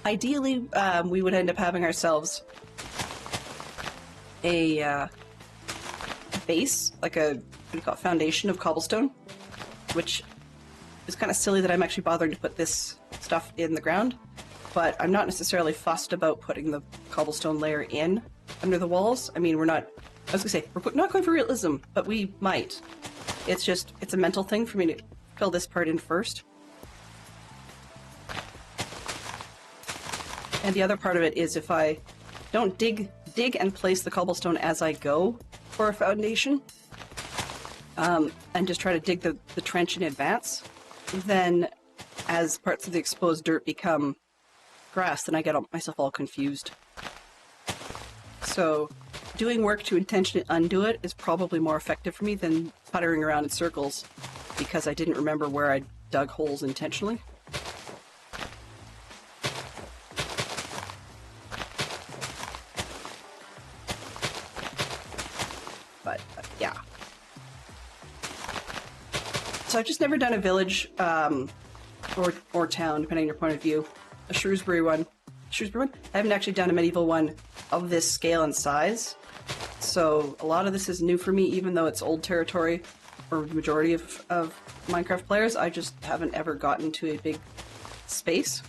Ideally, we would end up having ourselves a base, like a, what do you call it, foundation of cobblestone, which is kind of silly that I'm actually bothering to put this stuff in the ground, but I'm not necessarily fussed about putting the cobblestone layer in under the walls. I mean, we're not, I was gonna say, we're not going for realism, but we might. It's just, it's a mental thing for me to fill this part in first. And the other part of it is if I don't dig and place the cobblestone as I go for a foundation, and just try to dig the trench in advance, then as parts of the exposed dirt become grass, then I get myself all confused. So doing work to intentionally undo it is probably more effective for me than puttering around in circles because I didn't remember where I dug holes intentionally. Yeah. So I've just never done a village or town, depending on your point of view. A Shrewsbury one. I haven't actually done a medieval one of this scale and size. So a lot of this is new for me, even though it's old territory for the majority of Minecraft players. I just haven't ever gotten to a big space.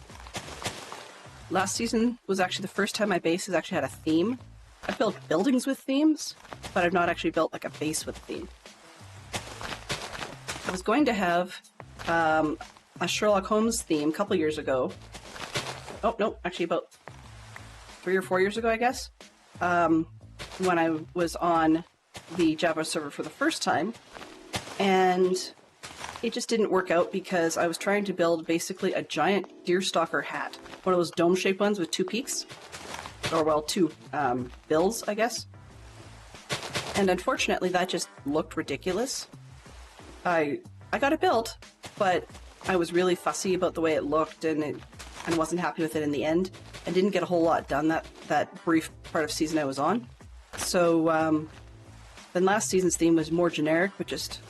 Last season was actually the first time my base has actually had a theme. I've built buildings with themes, but I've not actually built like a base with a theme. I was going to have a Sherlock Holmes theme a couple years ago. Oh, no, actually about 3 or 4 years ago, I guess, when I was on the Java server for the first time, and it just didn't work out because I was trying to build basically a giant deerstalker hat, one of those dome-shaped ones with 2 peaks. Or, well, 2 bills, I guess. And unfortunately, that just looked ridiculous. I got it built, but I was really fussy about the way it looked and wasn't happy with it in the end. I didn't get a whole lot done that brief part of season I was on. So, then last season's theme was more generic, with just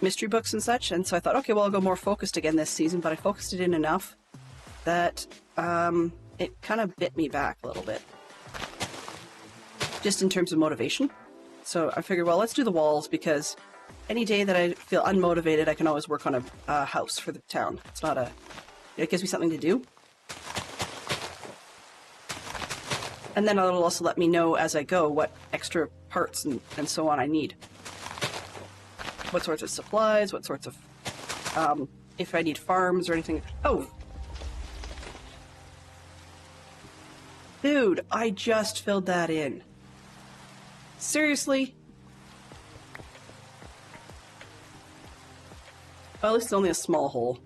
mystery books and such, and so I thought, okay, well, I'll go more focused again this season, but I focused it in enough that, it kind of bit me back a little bit, just in terms of motivation. So I figured, well, let's do the walls, because any day that I feel unmotivated, I can always work on a house for the town. It's not it gives me something to do. And then it'll also let me know as I go what extra parts and so on I need. What sorts of supplies, what sorts of, if I need farms or anything. Oh! Dude, I just filled that in. Seriously? Well, at least it's only a small hole.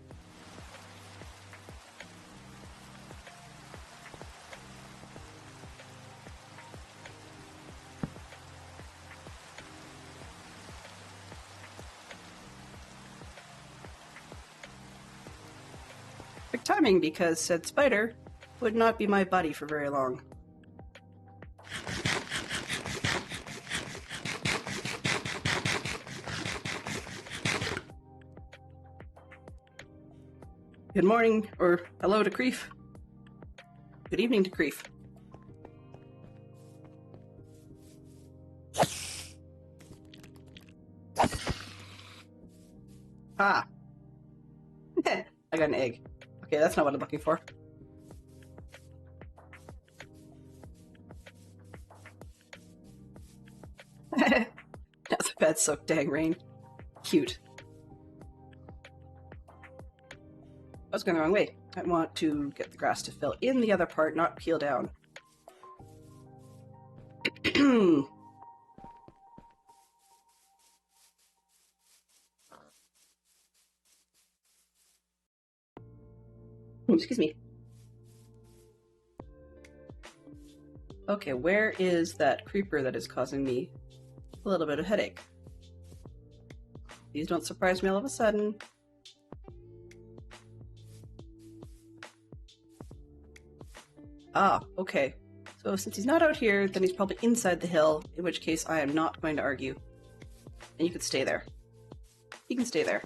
Quick timing, because said spider would not be my buddy for very long. Good morning, or hello to Creef. Good evening to Creef. Ah. I got an egg. Okay, that's not what I'm looking for. That's a bad soaked dang rain. Cute. I was going the wrong way. I want to get the grass to fill in the other part, not peel down. Excuse me. Okay, where is that creeper that is causing me a little bit of headache? Please don't surprise me all of a sudden. Ah, okay. So since he's not out here, then he's probably inside the hill, in which case I am not going to argue. And you could stay there. You can stay there.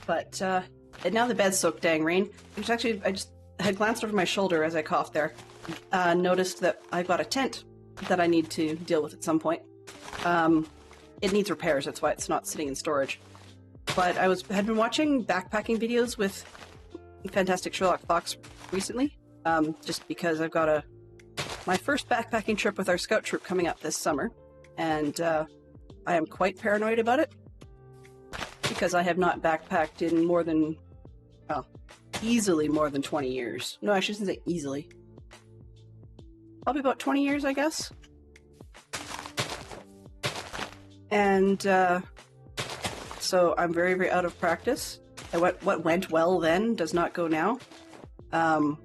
But, and now the bed's soaked dang rain, which actually, I just had glanced over my shoulder as I coughed there, noticed that I've got a tent that I need to deal with at some point. It needs repairs, that's why it's not sitting in storage. But I had been watching backpacking videos with Fantastic Sherlock Fox recently, just because I've got my first backpacking trip with our scout troop coming up this summer, and I am quite paranoid about it, because I have not backpacked in more than, well, easily more than 20 years. No, I shouldn't say easily. Probably about 20 years, I guess. And, so I'm very, very out of practice. And what went well then does not go now. But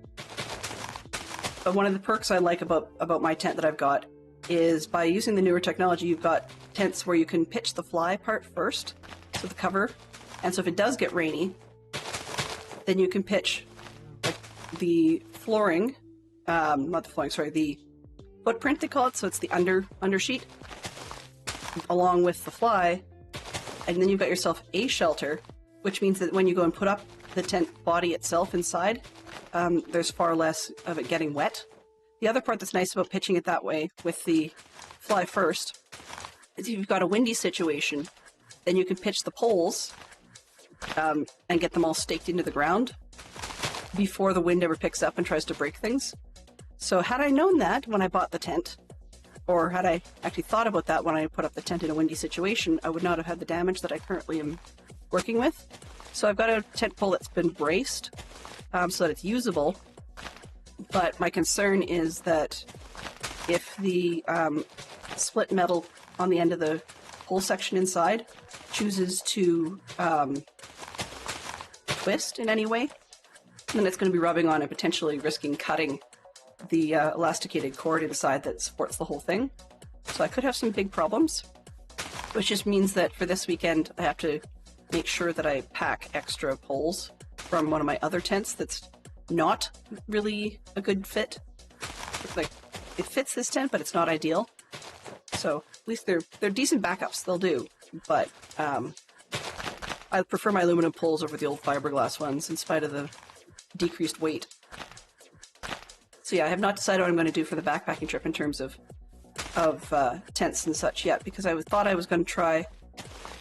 one of the perks I like about my tent that I've got is by using the newer technology, you've got tents where you can pitch the fly part first, so the cover. And so if it does get rainy, then you can pitch like the flooring, not the flooring, sorry, the footprint they call it, so it's the undersheet, along with the fly. And then you've got yourself a shelter, which means that when you go and put up the tent body itself inside, there's far less of it getting wet. The other part that's nice about pitching it that way with the fly first is if you've got a windy situation, then you can pitch the poles and get them all staked into the ground before the wind ever picks up and tries to break things. So had I known that when I bought the tent, or had I actually thought about that when I put up the tent in a windy situation, I would not have had the damage that I currently am working with. So I've got a tent pole that's been braced so that it's usable, but my concern is that if the split metal on the end of the pole section inside chooses to twist in any way, then it's going to be rubbing on and potentially risking cutting the elasticated cord inside that supports the whole thing. So I could have some big problems, which just means that for this weekend I have to make sure that I pack extra poles from one of my other tents that's not really a good fit. Like, it fits this tent, but it's not ideal. So at least they're decent backups, they'll do. But I prefer my aluminum poles over the old fiberglass ones in spite of the decreased weight. So yeah, I have not decided what I'm going to do for the backpacking trip in terms of tents and such yet, because I thought I was going to try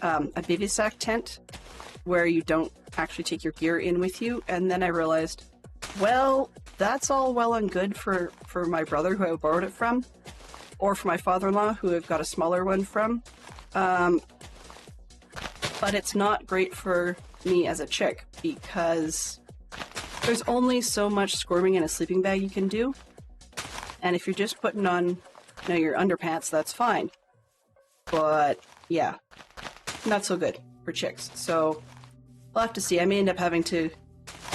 a bivouac tent where you don't actually take your gear in with you, and then I realized Well, that's all well and good for my brother who I borrowed it from, or for my father-in-law who I've got a smaller one from. But it's not great for me as a chick because there's only so much squirming in a sleeping bag you can do. And if you're just putting on, your underpants, that's fine. But yeah, not so good for chicks. So we'll have to see. I may end up having to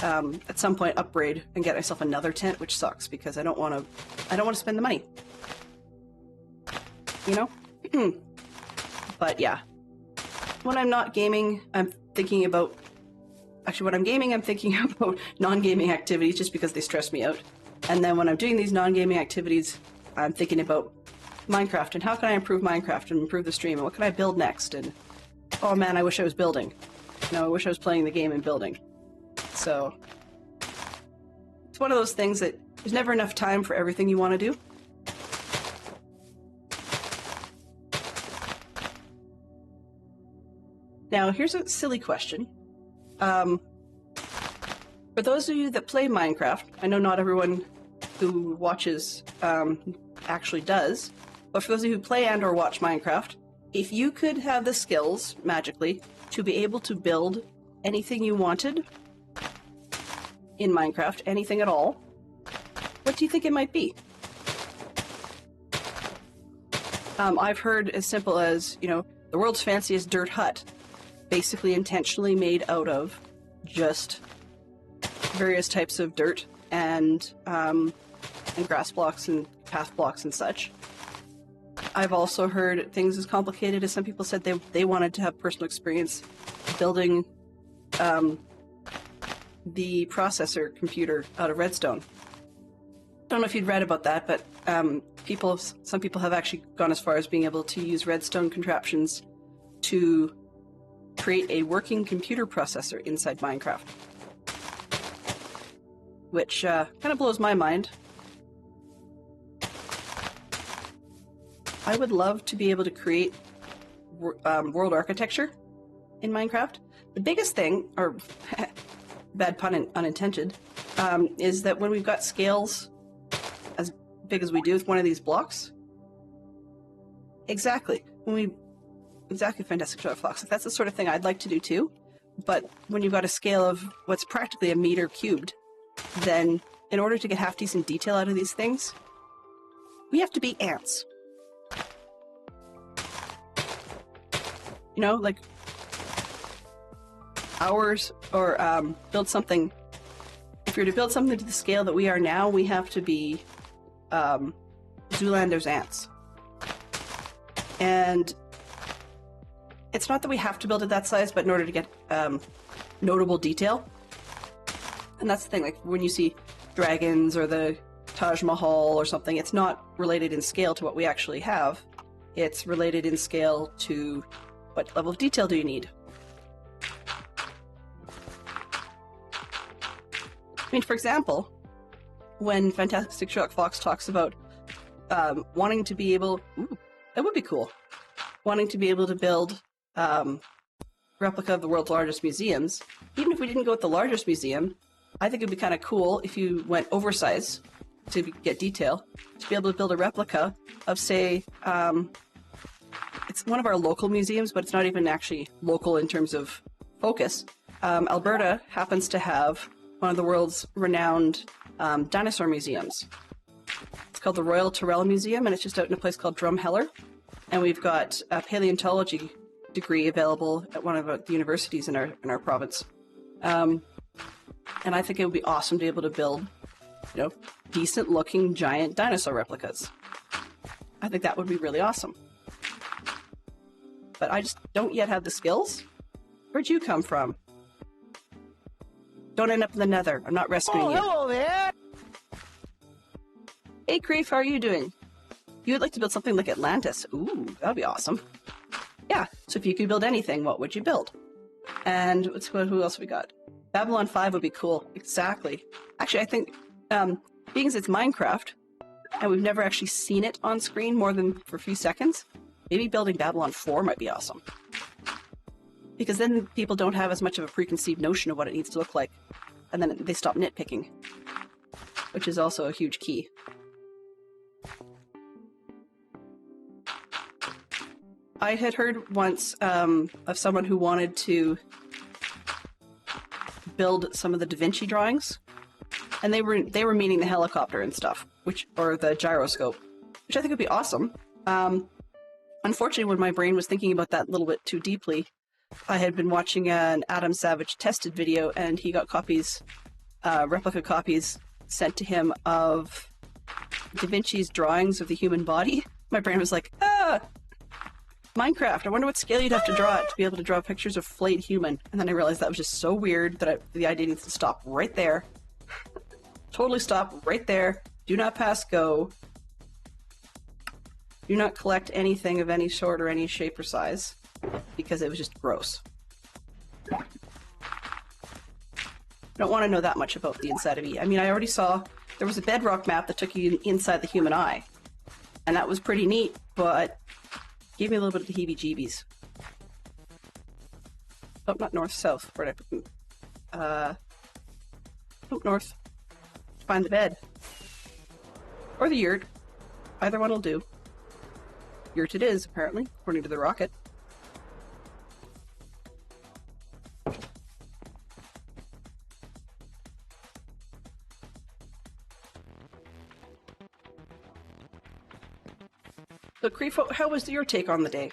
at some point upgrade and get myself another tent, which sucks because I don't want to spend the money. But yeah, when I'm not gaming, I'm thinking about when I'm gaming, I'm thinking about non-gaming activities just because they stress me out. And then when I'm doing these non-gaming activities, I'm thinking about Minecraft and how can I improve Minecraft and improve the stream and what can I build next? And oh man, I wish I was building. I wish I was playing the game and building. So it's one of those things that there's never enough time for everything you want to do. Now, here's a silly question. For those of you that play Minecraft, I know not everyone who watches actually does, but for those of you who play and or watch Minecraft, if you could have the skills, magically, to be able to build anything you wanted in Minecraft, anything at all, what do you think it might be? I've heard as simple as, the world's fanciest dirt hut, basically intentionally made out of just various types of dirt and grass blocks and path blocks and such. I've also heard things as complicated as some people said they wanted to have personal experience building the processor computer out of redstone. I don't know if you'd read about that, but some people have actually gone as far as being able to use redstone contraptions to create a working computer processor inside Minecraft. Which kind of blows my mind. I would love to be able to create world architecture in Minecraft. The biggest thing, or bad pun unintended, is that when we've got scales as big as we do with one of these blocks, exactly, Fantastic Star Fox, that's the sort of thing I'd like to do too, but when you've got a scale of what's practically a meter cubed, then in order to get half-decent detail out of these things, we have to be ants. Like ours, or build something. If you're to build something to the scale that we are now, we have to be Zoolander's ants. And it's not that we have to build it that size, but in order to get notable detail. And that's the thing, like when you see dragons or the Taj Mahal or something, it's not related in scale to what we actually have. It's related in scale to what level of detail do you need. I mean, for example, when Fantastic Sherlock Fox talks about wanting to be able... Ooh, that would be cool. Wanting to be able to build replica of the world's largest museums. Even if we didn't go with the largest museum, I think it'd be kind of cool if you went oversize to get detail, to be able to build a replica of, say, it's one of our local museums, but it's not even actually local in terms of focus. Alberta happens to have one of the world's renowned dinosaur museums. It's called the Royal Tyrrell Museum, and it's just out in a place called Drumheller. And we've got a paleontology degree available at one of the universities in our province. And I think it would be awesome to be able to build, decent-looking giant dinosaur replicas. I think that would be really awesome. But I just don't yet have the skills. Where'd you come from? Don't end up in the nether. I'm not rescuing you. Hello there! Hey, Creef, how are you doing? You would like to build something like Atlantis. Ooh, that'd be awesome. Yeah, so if you could build anything, what would you build? And who else we got? Babylon 5 would be cool. Exactly. Actually, I think, being as it's Minecraft, and we've never actually seen it on screen more than for a few seconds, maybe building Babylon 4 might be awesome. Because then people don't have as much of a preconceived notion of what it needs to look like. and then they stop nitpicking, which is also a huge key. I had heard once of someone who wanted to build some of the Da Vinci drawings, and they were meaning the helicopter and stuff, or the gyroscope, which I think would be awesome. Unfortunately, when my brain was thinking about that a little bit too deeply, I had been watching an Adam Savage tested video, and he got copies, replica copies, sent to him of Da Vinci's drawings of the human body. My brain was like, Minecraft, I wonder what scale you'd have to draw it to be able to draw pictures of flayed human. And then I realized that was just so weird that the idea needs to stop right there. Totally stop right there. Do not pass go. Do not collect anything of any sort or any shape or size, because it was just gross. I don't want to know that much about the inside of E. I mean, I already saw there was a bedrock map that took you inside the human eye, and that was pretty neat, but gave me a little bit of the heebie-jeebies. Oh, not north, south. Where did I put them? Oh, north. Find the bed. Or the yurt. Either one will do. Yurt it is, apparently, according to the rocket. So, Creefo, how was your take on the day?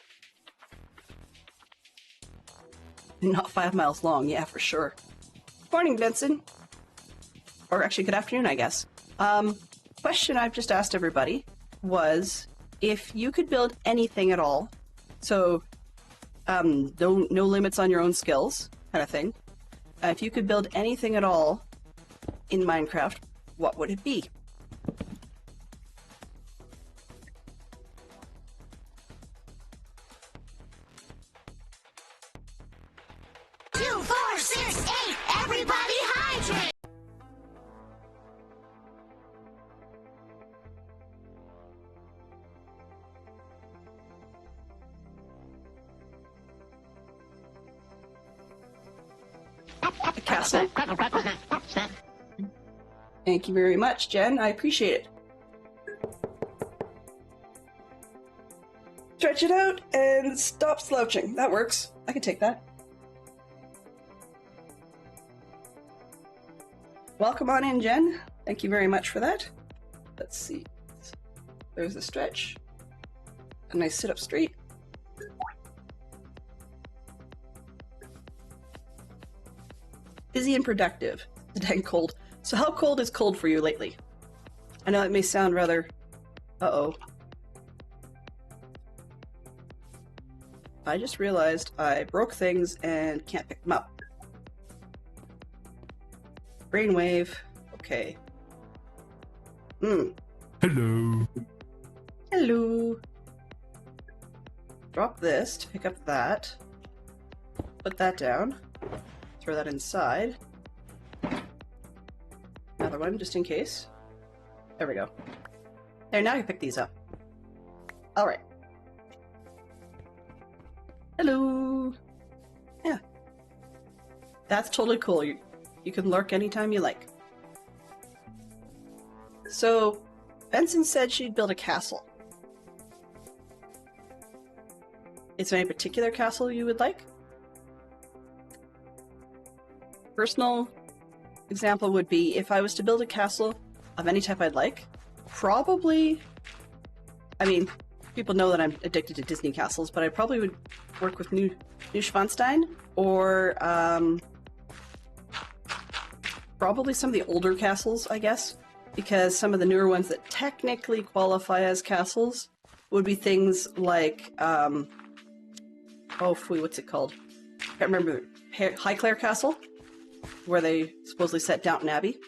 Not 5 miles long, yeah, for sure. Morning, Benson. Or actually, good afternoon, I guess. Question I've just asked everybody was, if you could build anything at all, so no limits on your own skills, kind of thing. If you could build anything at all in Minecraft, what would it be? 2, 4, 6, 8. Everybody hydrate. A castle. Thank you very much, Jen. I appreciate it. Stretch it out and stop slouching. That works. I can take that. Welcome on in, Jen. Thank you very much for that. Let's see. There's the stretch. A nice sit up straight. Busy and productive. It's dang cold. So how cold is cold for you lately? I know it may sound rather... Uh-oh. I just realized I broke things and can't pick them up. Brainwave. Okay. Hello. Hello. Drop this to pick up that. Put that down. Throw that inside. Another one, just in case. There we go. There, now you pick these up. Alright. Hello! Yeah. That's totally cool. You can lurk anytime you like. So, Benson said she'd build a castle. Is there any particular castle you would like? Personal example would be, if I was to build a castle of any type I'd like, probably... I mean, people know that I'm addicted to Disney castles, but I probably would work with Neuschwanstein, or probably some of the older castles, I guess, because some of the newer ones that technically qualify as castles would be things like, oh, what's it called? I can't remember. Highclere Castle, where they supposedly set Downton Abbey,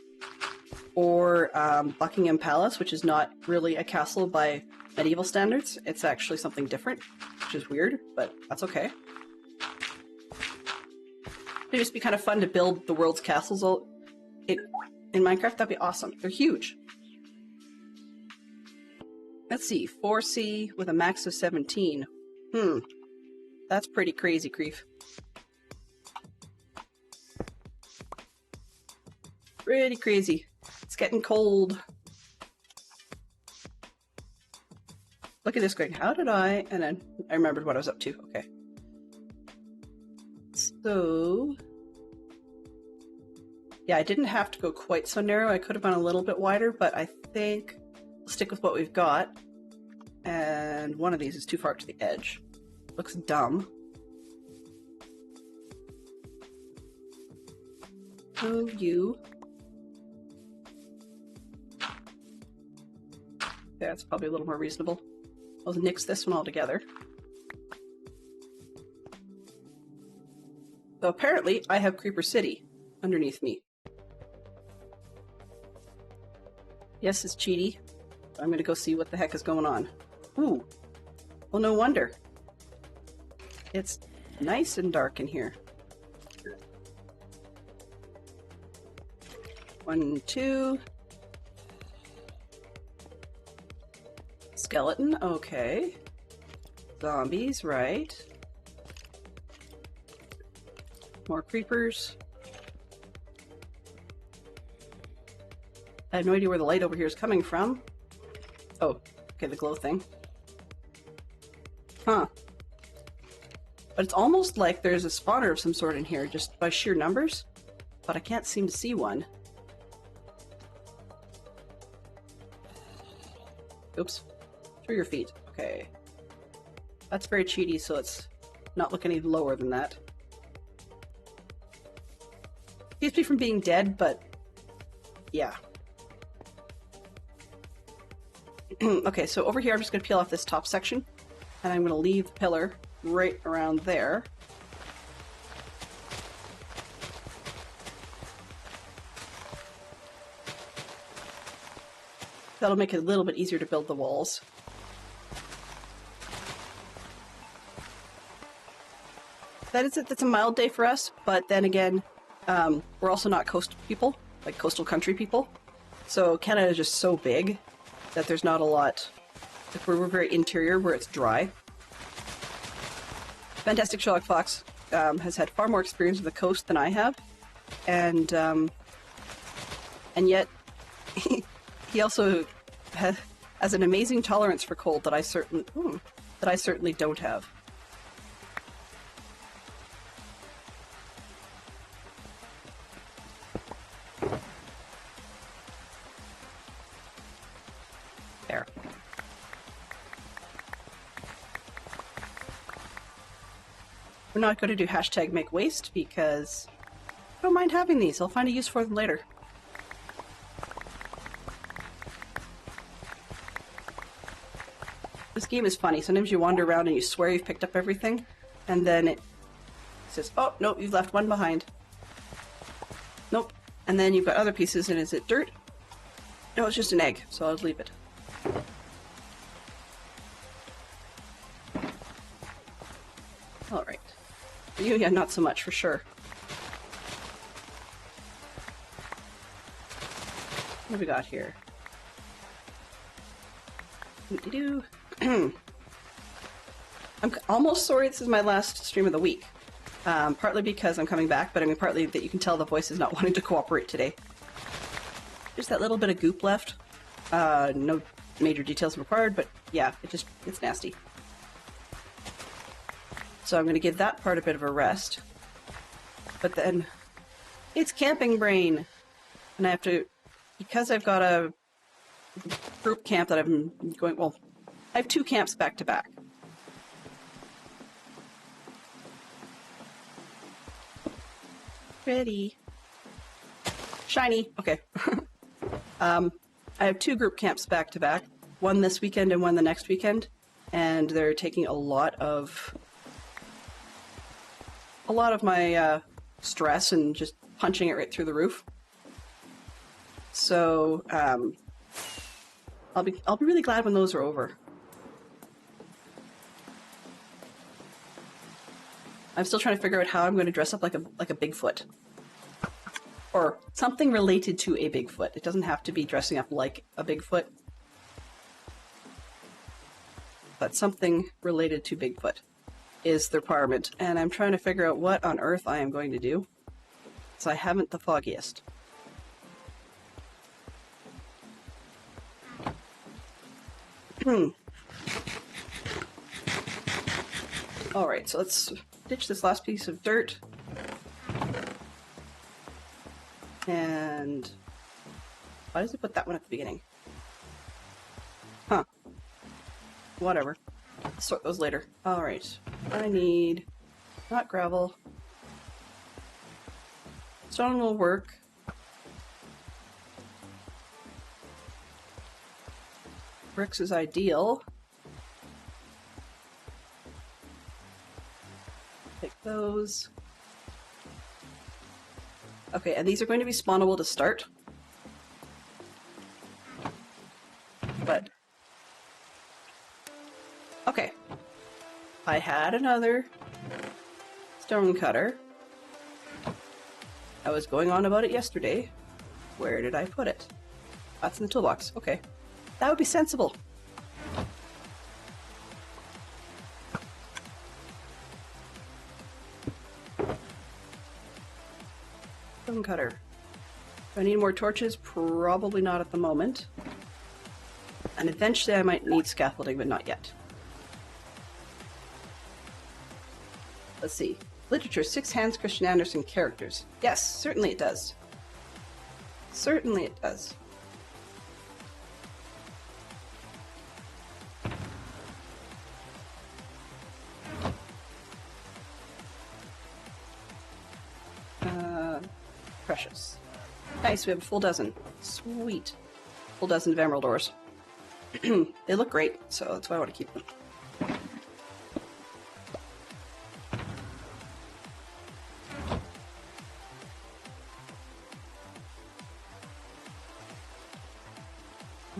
or Buckingham Palace, which is not really a castle by medieval standards. It's actually something different, which is weird, but that's okay. It'd just be kind of fun to build the world's castles in Minecraft. That'd be awesome. They're huge. Let's see, 4C with a max of 17. That's pretty crazy, Creef. pretty crazy. It's getting cold. Look at this going, how did I... And then I remembered what I was up to. Okay. So... Yeah, I didn't have to go quite so narrow. I could have gone a little bit wider, but I think we'll stick with what we've got. And one of these is too far to the edge. Looks dumb. Oh, you. Yeah, that's probably a little more reasonable. I'll nix this one altogether. So apparently, I have Creeper City underneath me. Yes, it's cheaty. I'm going to go see what the heck is going on. Ooh. Well, no wonder. It's nice and dark in here. 1, 2. Skeleton, okay. Zombies, right. More creepers. I have no idea where the light over here is coming from. Oh, okay, the glow thing. Huh. But it's almost like there's a spawner of some sort in here, just by sheer numbers. But I can't seem to see one. Oops. Through your feet. Okay. That's very cheaty, so let's not look any lower than that. Keeps me from being dead, but yeah. Okay, so over here I'm just going to peel off this top section, and I'm going to leave the pillar right around there. That'll make it a little bit easier to build the walls. That's a mild day for us, but then again, we're also not coastal people, like coastal country people. So Canada is just so big that there's not a lot. Like we're very interior where it's dry. Fantastic Sherlock Fox has had far more experience with the coast than I have, and yet he also has an amazing tolerance for cold that I certainly don't have. There. We're not going to do hashtag make waste because I don't mind having these. I'll find a use for them later. This game is funny. Sometimes you wander around and you swear you've picked up everything, and then it says, oh, nope, you've left one behind. Nope. And then you've got other pieces, and is it dirt? No, it's just an egg, so I'll leave it. Alright. For you, yeah, not so much, for sure. What have we got here? Doo-doo-doo. I'm almost sorry this is my last stream of the week. Partly because I'm coming back, but I mean partly that you can tell the voice is not wanting to cooperate today. Just that little bit of goop left. No major details required, but yeah, it's nasty. So I'm going to give that part a bit of a rest. But then, it's camping brain! And I have to, because I've got a group camp that I'm going, well, I have 2 camps back to back. Ready. Shiny. Okay. I have 2 group camps back to back. One this weekend and one the next weekend. And they're taking a lot of my stress and just punching it right through the roof. So I'll be really glad when those are over. I'm still trying to figure out how I'm going to dress up like a Bigfoot. Or something related to a Bigfoot. It doesn't have to be dressing up like a Bigfoot. But something related to Bigfoot is the requirement. And I'm trying to figure out what on earth I am going to do. So I haven't the foggiest. Alright, so let's ditch this last piece of dirt. And why does it put that one at the beginning? Huh. Whatever. Sort those later. Alright. I need not gravel. Stone will work. Bricks is ideal. Take those. Okay, and these are going to be spawnable to start. But okay. I had another stone cutter. I was going on about it yesterday. Where did I put it? That's in the toolbox. Okay. That would be sensible. Stone cutter. Do I need more torches? Probably not at the moment. And eventually I might need scaffolding, but not yet. Let's see. Literature, 6 Hans Christian Andersen characters. Yes, certainly it does. Certainly it does. Precious. Nice, we have a full dozen. Sweet. Full dozen of emerald ores. They look great, so that's why I want to keep them.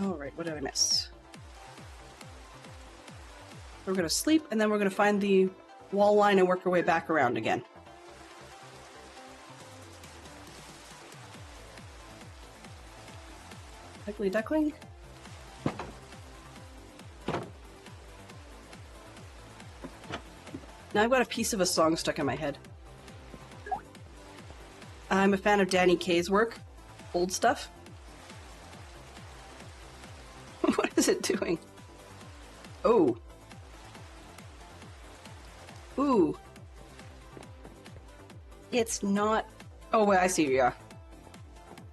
Alright, what did I miss? We're going to sleep, and then we're going to find the wall line and work our way back around again. Ugly duckling? Now I've got a piece of a song stuck in my head. I'm a fan of Danny Kaye's work. Old stuff. What is it doing? Oh. Ooh. It's not... Oh, wait, I see, yeah.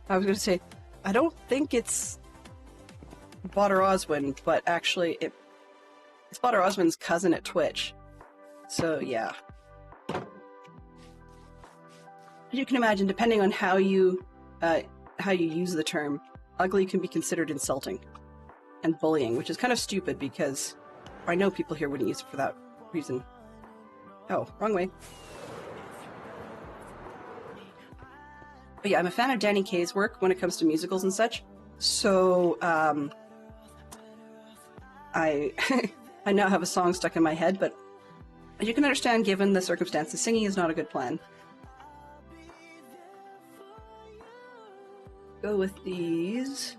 I was going to say, I don't think it's Botter Oswin, but actually it's Botter Oswin's cousin at Twitch. So, yeah. You can imagine, depending on how you use the term, ugly can be considered insulting and bullying, which is kind of stupid because I know people here wouldn't use it for that reason. Oh, wrong way. But yeah, I'm a fan of Danny Kaye's work when it comes to musicals and such. So, I I now have a song stuck in my head, but as you can understand, given the circumstances, singing is not a good plan. Go with these.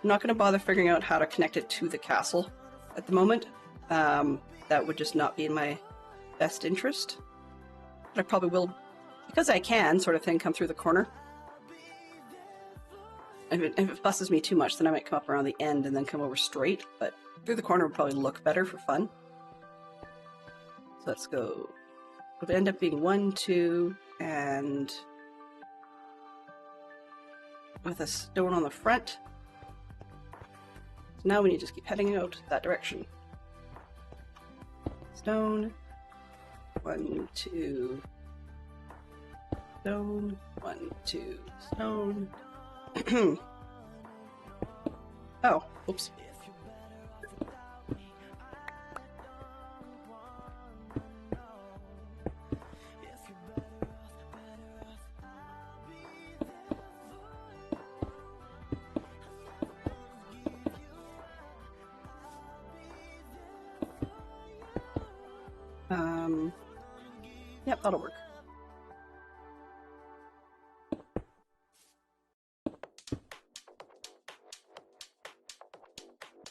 I'm not going to bother figuring out how to connect it to the castle at the moment. That would just not be in my best interest. But I probably will, because I can, sort of thing, come through the corner. If it busses me too much, then I might come up around the end and then come over straight, but through the corner would probably look better for fun. So let's go. It would end up being 1, 2, and with a stone on the front. So now we need to just keep heading out that direction. Stone. 1, 2. Stone. 1, 2. Stone. Oh, oops. Yep, that'll work.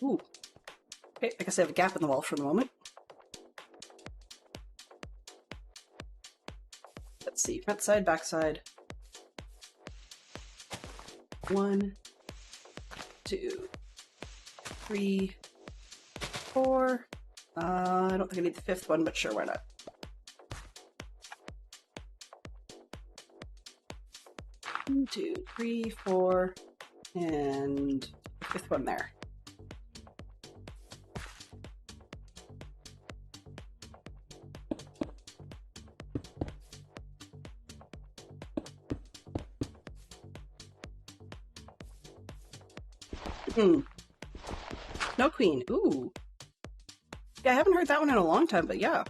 Ooh. Okay, I guess I have a gap in the wall for the moment. Let's see, front side, back side. 1, 2, 3, 4. I don't think I need the 5th one, but sure, why not? One, 2, 3, 4, and the 5th one there. Snow Queen. Ooh. Yeah, I haven't heard that one in a long time, but yeah.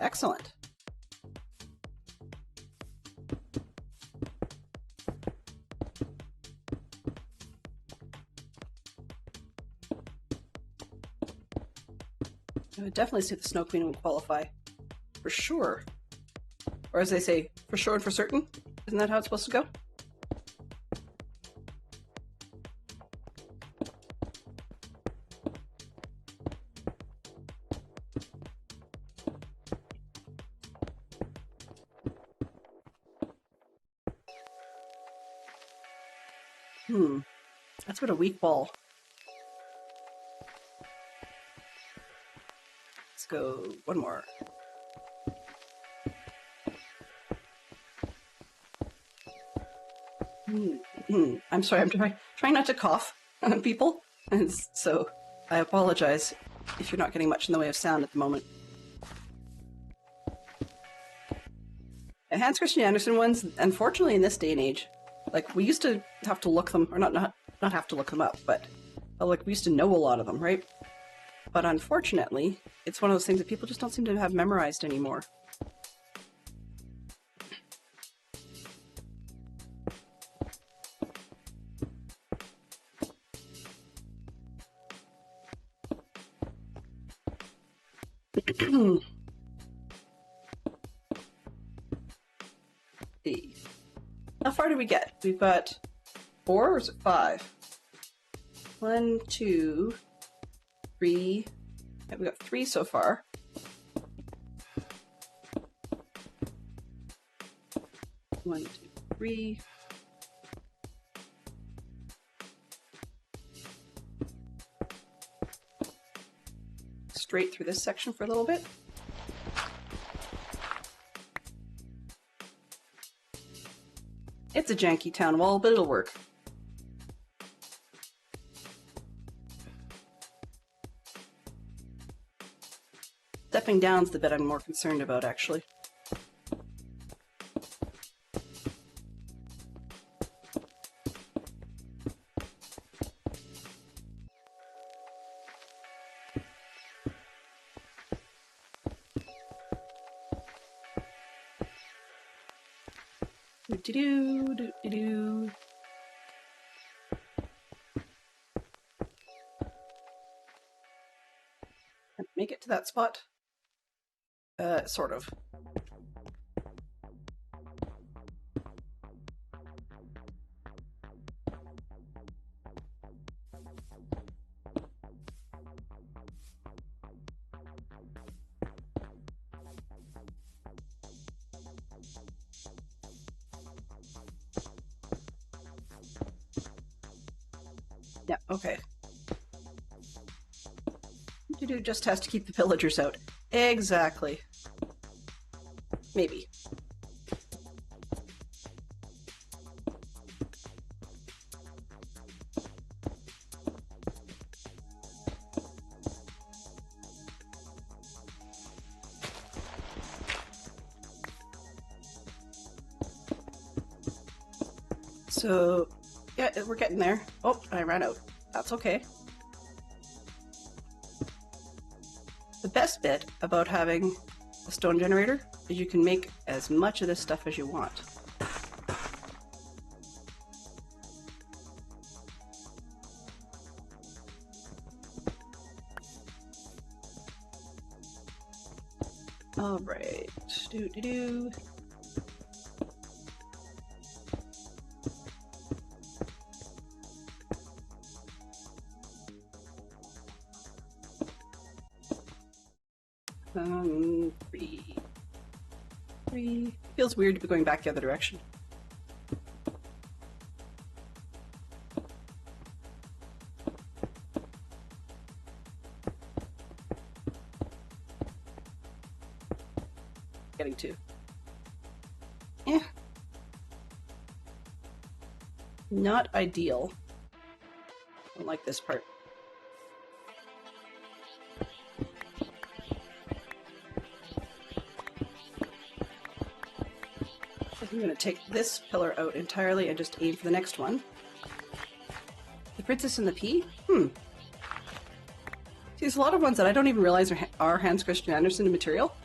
Excellent. I would definitely say the Snow Queen would qualify. For sure. Or as they say, for sure and for certain? Isn't that how it's supposed to go? That's been a weak ball. Let's go one more. I'm sorry, I'm trying not to cough on people, and so I apologize if you're not getting much in the way of sound at the moment. And Hans Christian Andersen ones, unfortunately in this day and age, like we used to have to look them, or not have to look them up, but like we used to know a lot of them, right? But unfortunately, it's one of those things that people just don't seem to have memorized anymore. How far did we get? We've got 4 or is it 5? 1, 2, 3. Yeah, we got 3 so far. One, 2, 3. Straight through this section for a little bit. It's a janky town wall, but it'll work. Stepping down's the bit I'm more concerned about, actually. Do-do-do. Make it to that spot? Sort of. Yeah, okay. Do just has to keep the villagers out. Exactly. Maybe. So, yeah, we're getting there. Oh, I ran out. That's okay. The best bit about having a stone generator is you can make as much of this stuff as you want. All right. Do-do-do. Three. Feels weird to be going back the other direction. getting to. Yeah. Not ideal. I don't like this part. I'm going to take this pillar out entirely and just aim for the next one. The Princess and the Pea? See, there's a lot of ones that I don't even realize are Hans Christian Andersen material.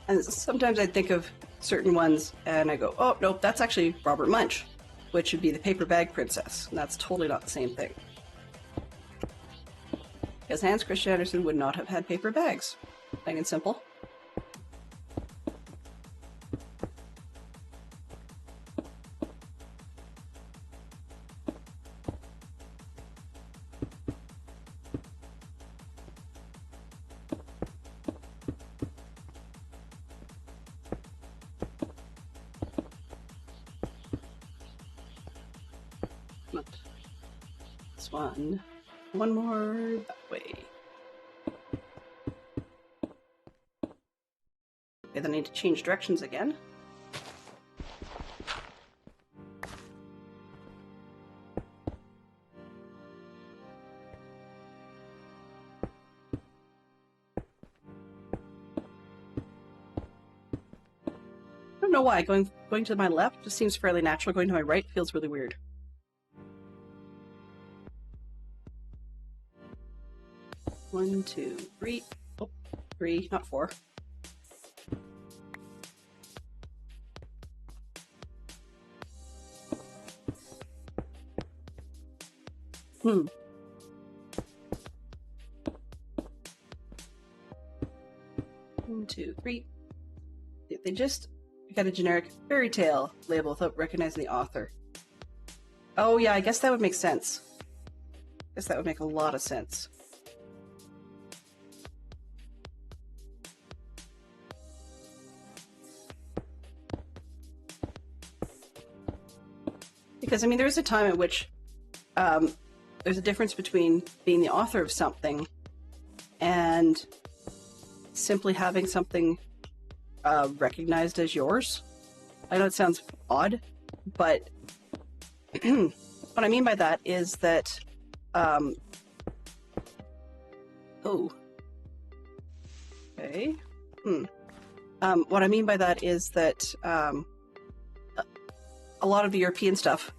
And sometimes I think of certain ones and I go, oh, nope, that's actually Robert Munch, which would be the Paper Bag Princess. And that's totally not the same thing. Because Hans Christian Andersen would not have had paper bags. Plain and simple. This one more that way. Okay, then I need to change directions again. I don't know why going to my left just seems fairly natural. Going to my right feels really weird. One, two, three. Oh, 3, not 4. One, 2, 3. They just got a generic fairy tale label without recognizing the author. Oh yeah, I guess that would make sense. I guess that would make a lot of sense. Because, I mean, there is a time at which there's a difference between being the author of something and simply having something recognized as yours. I know it sounds odd, but what I mean by that is that, oh, okay, what I mean by that is that a lot of the European stuff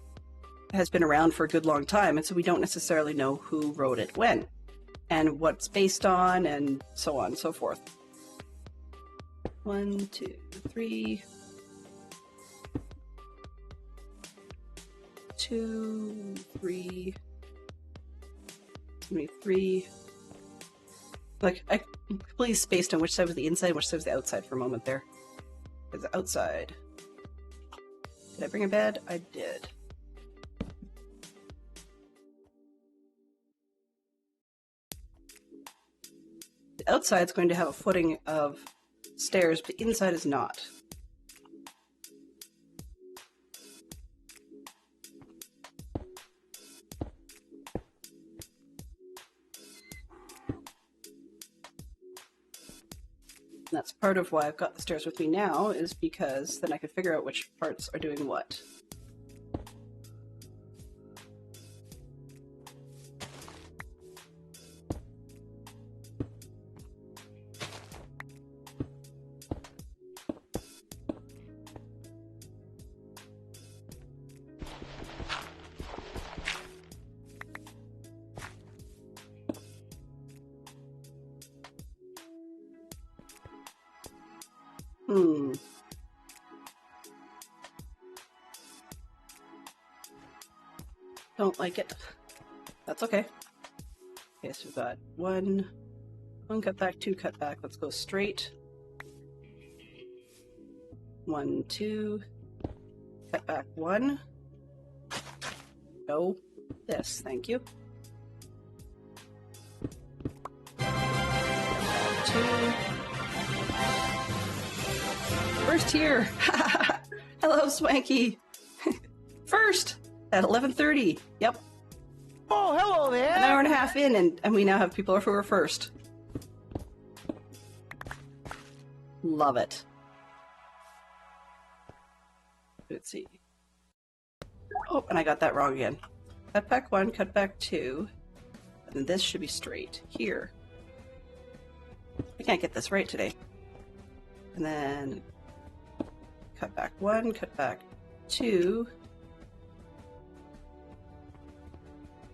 has been around for a good long time, and so we don't necessarily know who wrote it when, and what it's based on, and so on and so forth. 1, 2, 3. 2, 3. 3. Like, I completely spaced on which side was the inside and which side was the outside for a moment there. It's the outside. Did I bring a bed? I did. The outside is going to have a footing of stairs, but the inside is not. And that's part of why I've got the stairs with me now, is because then I can figure out which parts are doing what. Don't like it. That's okay. Okay, so we've got one cut back, 2 cut back. Let's go straight. 1, 2. Cut back 1. No. This, thank you. 2. First here. Hello, Swanky. First at 11:30. Yep. Oh, hello An there. hour and a half in, and we now have people who are first. Love it. Let's see. Oh, and I got that wrong again. Cut back 1, cut back 2, and then this should be straight here. I can't get this right today. And then cut back 1, cut back 2.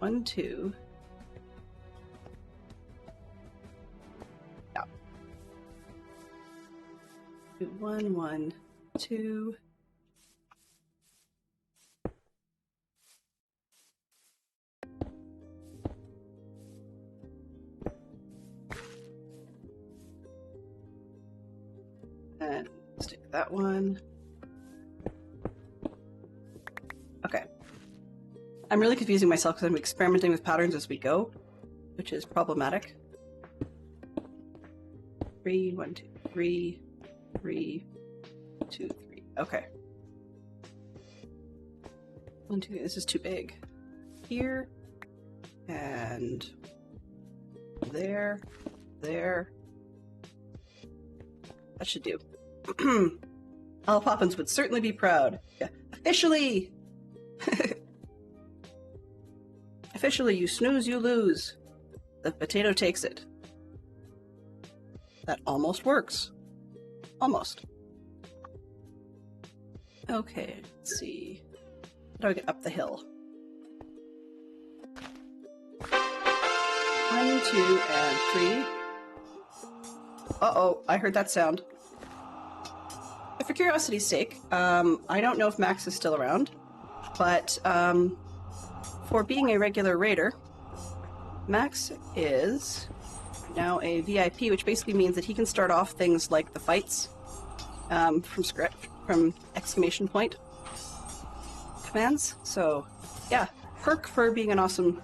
1, 2. Yeah. 1, 1, 2. And stick that one. Okay. I'm really confusing myself because I'm experimenting with patterns as we go, which is problematic. 3, 1, 2, 3, 3, 2, 3. Okay. 1, 2, 3. This is too big. Here and there, there. That should do. Al Poppins would certainly be proud. Yeah. Officially! Officially, you snooze, you lose. The potato takes it. That almost works. Almost. Okay, let's see. How do I get up the hill? 1, 2, and 3. Uh-oh, I heard that sound. But for curiosity's sake, I don't know if Max is still around, but for being a regular raider, Max is now a VIP, which basically means that he can start off things like the fights from scratch, from exclamation point commands. So, yeah, perk for being an awesome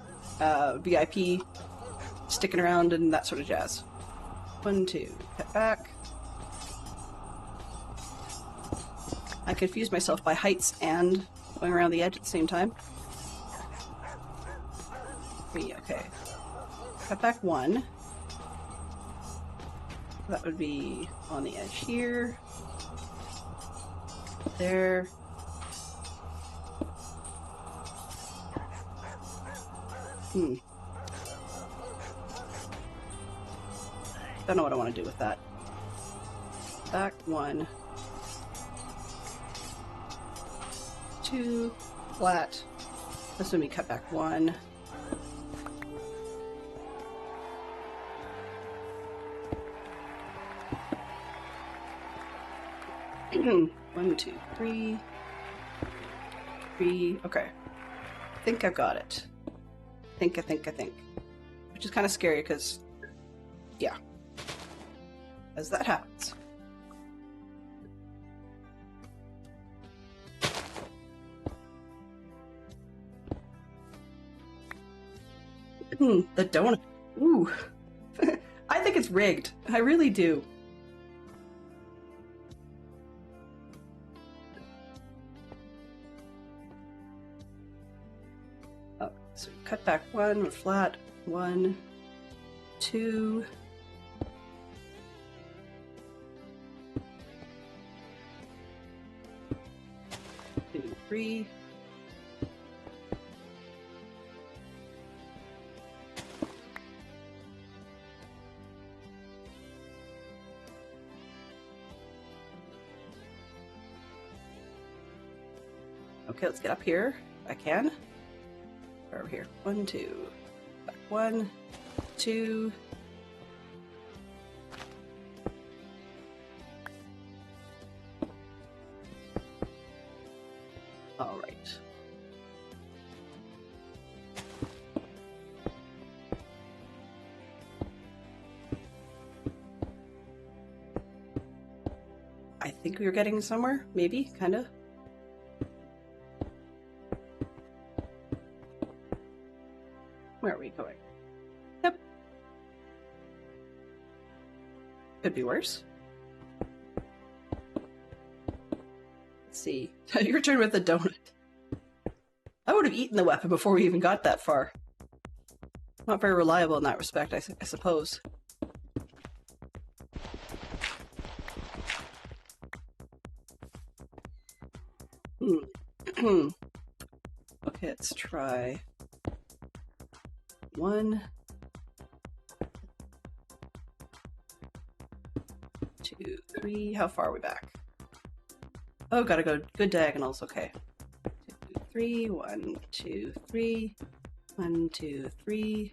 VIP, sticking around and that sort of jazz. 1, 2, cut back. I confused myself by heights and going around the edge at the same time. 3, okay. Cut back 1. That would be on the edge here. There. Don't know what I want to do with that. Back 1. 2. Flat. This would be cut back 1. One, 2, 3. 3. Okay. I think I've got it. I think. Which is kind of scary because, yeah. As that happens. The donut. Ooh. I think it's rigged. I really do. Oh, so cut back 1, we're flat. 1, 2. 2, 3. Okay, let's get up here. If I can. Over here. 1, 2. Back 1, 2. All right. I think we were getting somewhere, maybe, kind of. Where are we going? Yep. Could be worse. Let's see. Your turn with the donut. I would have eaten the weapon before we even got that far. Not very reliable in that respect, I suppose. Okay, let's try 1, 2, 3. How far are we back? Oh, gotta go good diagonals. Okay. 2, 3. 1, 2, 3. 1, 2, 3.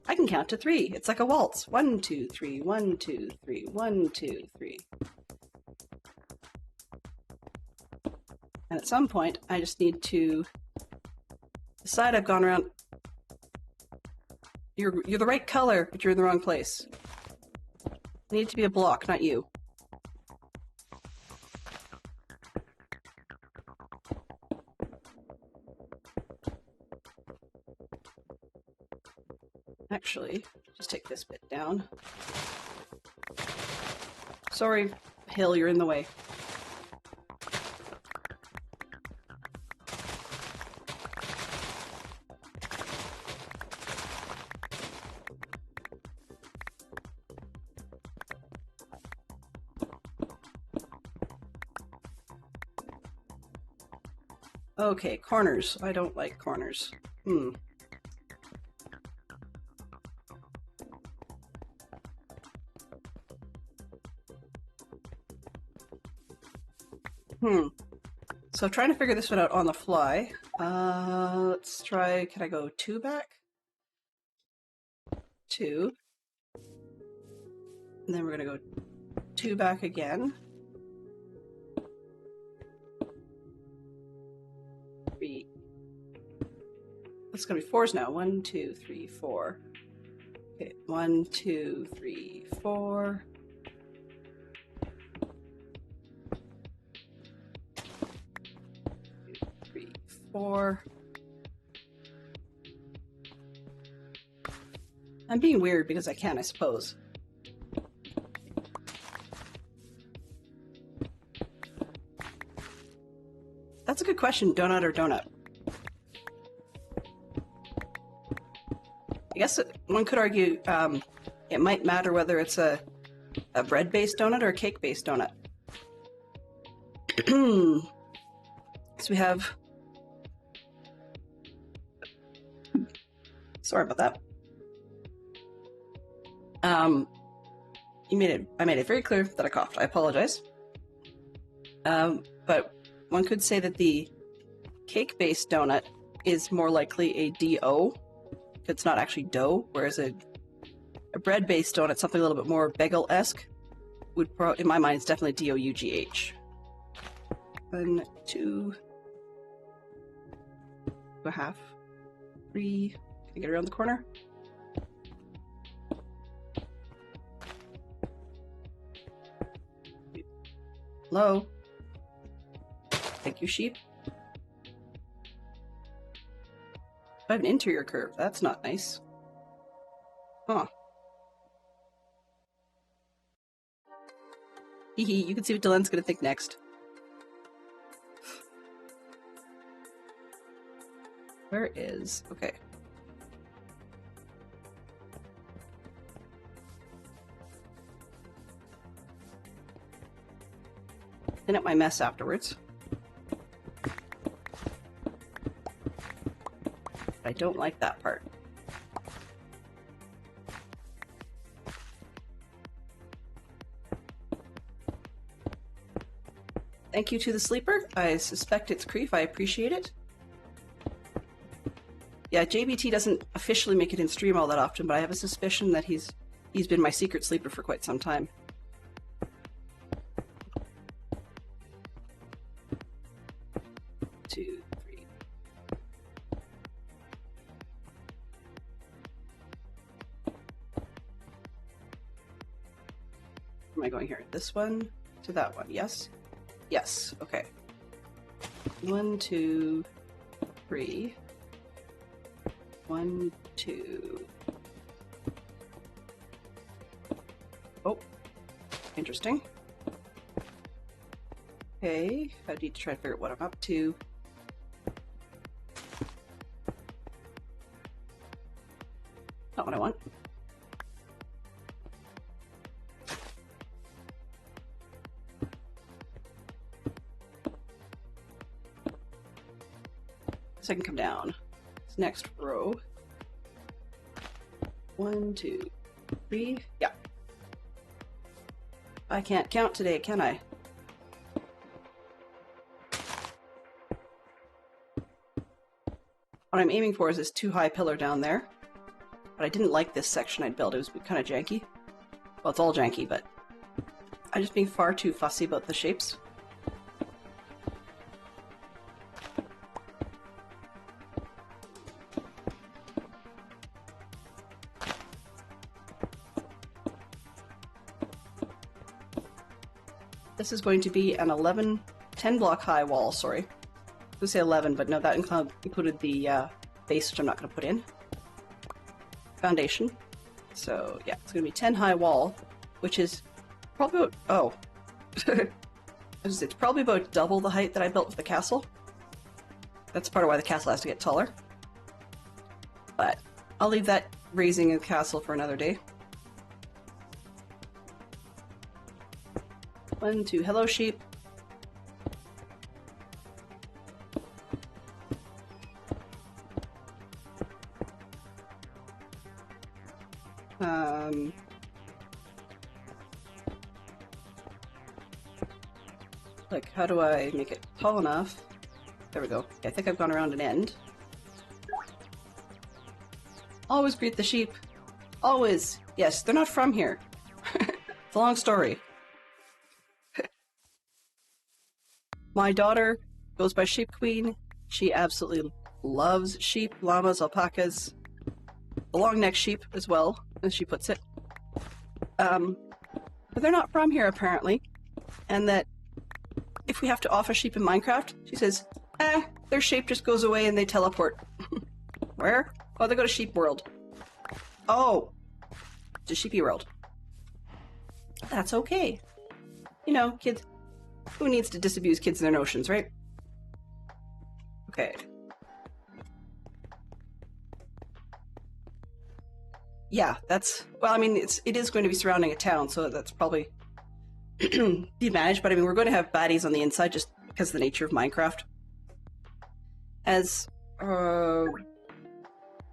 I can count to 3. It's like a waltz. 1, 2, 3. 1, 2, 3. 1, 2, 3. And at some point, I just need to decide I've gone around. You're the right color, but you're in the wrong place. I need it to be a block, not you. Actually, just take this bit down. Sorry, Hill, you're in the way. Okay, corners. I don't like corners. So trying to figure this one out on the fly. Let's try, can I go 2 back? 2. And then we're gonna go 2 back again. 3. That's gonna be 4s now. 1, 2, 3, 4. Okay, 1, 2, 3, 4. 4. I'm being weird because I can, I suppose. That's a good question, donut or donut? I guess one could argue it might matter whether it's a bread-based donut or a cake-based donut. So we have... Sorry about that. I made it very clear that I coughed. I apologize. But one could say that the cake-based donut is more likely a DO. It's not actually dough, whereas a bread-based donut, something a little bit more bagel-esque, would, in my mind, is definitely DOUGH. 1, 2, 2.5, 3. Can I get around the corner? Hello? Thank you, sheep. I have an interior curve. That's not nice. Huh. Hee, you can see what Dylan's gonna think next. Where is... Okay. Clean up my mess afterwards. I don't like that part. Thank you to the sleeper. I suspect it's Creef. I appreciate it. Yeah, JBT doesn't officially make it in stream all that often, but I have a suspicion that he's been my secret sleeper for quite some time. Am I going here? This one to that one? Yes? Yes. Okay. 1, 2, 3. 1, 2. Oh. Interesting. Okay. I need to try to figure out what I'm up to. I want. So I can come down. This next row. 1, 2, 3. Yeah. I can't count today, can I? What I'm aiming for is this too high pillar down there. But I didn't like this section I'd built. It was kind of janky. Well, it's all janky, but I'm just being far too fussy about the shapes. This is going to be an 10 block high wall, sorry. I was going to say 11, but no, that included the base, which I'm not going to put in. Foundation. So yeah, it's going to be 10 high wall, which is probably about, oh. It's probably about double the height that I built for the castle. That's part of why the castle has to get taller. But I'll leave that raising the castle for another day. 1, 2, hello sheep. Like, how do I make it tall enough? There we go. Okay, I think I've gone around an end. Always greet the sheep. Always. Yes, they're not from here. It's a long story. My daughter goes by Sheep Queen. She absolutely loves sheep, llamas, alpacas, the long-necked sheep as well, as she puts it. But they're not from here, apparently. And that if we have to off a sheep in Minecraft, she says, their shape just goes away and they teleport. Where? Oh, they go to Sheep World. Oh, it's a Sheepy World. That's okay. You know, kids. Who needs to disabuse kids of their notions, right? Okay. Yeah, that's... Well, I mean, it is going to be surrounding a town, so that's probably the advantage, but I mean, we're going to have baddies on the inside just because of the nature of Minecraft. As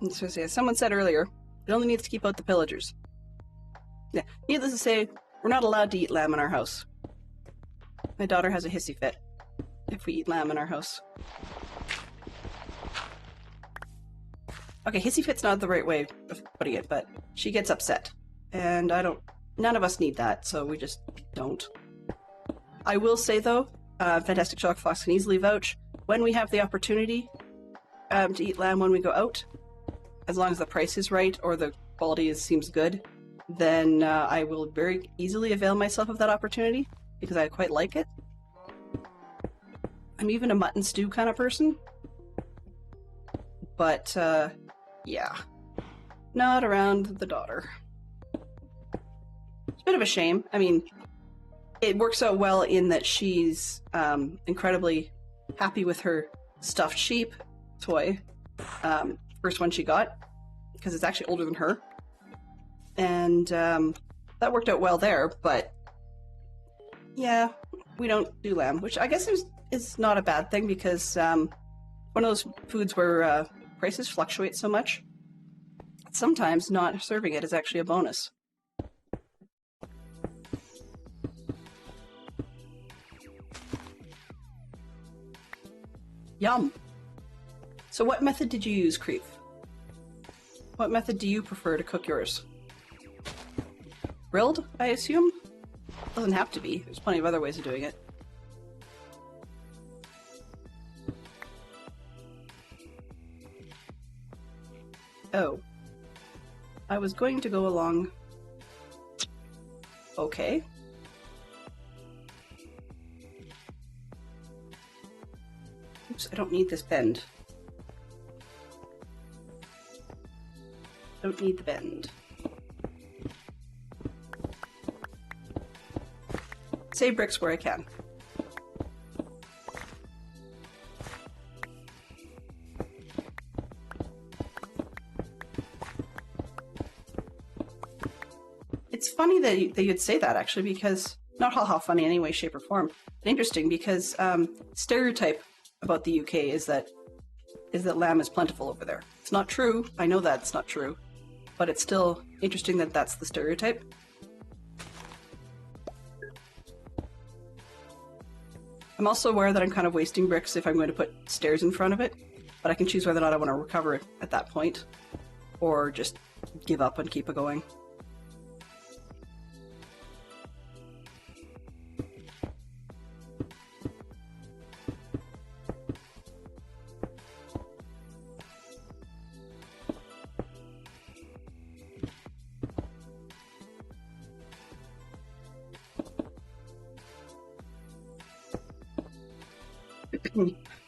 someone said earlier, it only needs to keep out the pillagers. Yeah, needless to say, we're not allowed to eat lamb in our house. My daughter has a hissy fit if we eat lamb in our house. Okay, hissy fit's not the right way of putting it, but she gets upset. And none of us need that, so we just don't. I will say though, Fantastic Shock Fox can easily vouch, when we have the opportunity to eat lamb when we go out, as long as the price is right or the quality seems good, then I will very easily avail myself of that opportunity, because I quite like it. I'm even a mutton stew kind of person. But, yeah. Not around the daughter. It's a bit of a shame. I mean, it works out well in that she's incredibly happy with her stuffed sheep toy. First one she got, because it's actually older than her. And that worked out well there, but yeah, we don't do lamb, which I guess is not a bad thing, because one of those foods where prices fluctuate so much, sometimes not serving it is actually a bonus. Yum! So what method did you use, Creep? What method do you prefer to cook yours? Grilled, I assume? Doesn't have to be. There's plenty of other ways of doing it. Oh. I was going to go along... Okay. Oops, I don't need this bend. Don't need the bend. Save bricks where I can. funny that you'd say that, actually, because not ha funny in any way, shape, or form, but interesting because stereotype about the UK is that lamb is plentiful over there. It's not true. I know that it's not true, but it's still interesting that that's the stereotype. I'm also aware that I'm kind of wasting bricks if I'm going to put stairs in front of it, but I can choose whether or not I want to recover it at that point, or just give up and keep it going.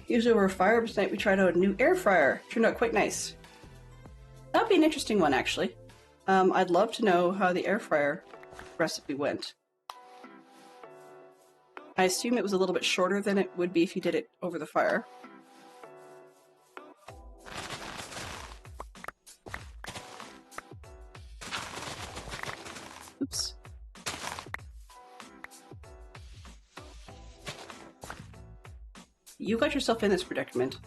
Usually over fire tonight we tried out a new air fryer. Turned out quite nice. That'd be an interesting one, actually. I'd love to know how the air fryer recipe went. I assume it was a little bit shorter than it would be if you did it over the fire. Oops. You got yourself in this predicament.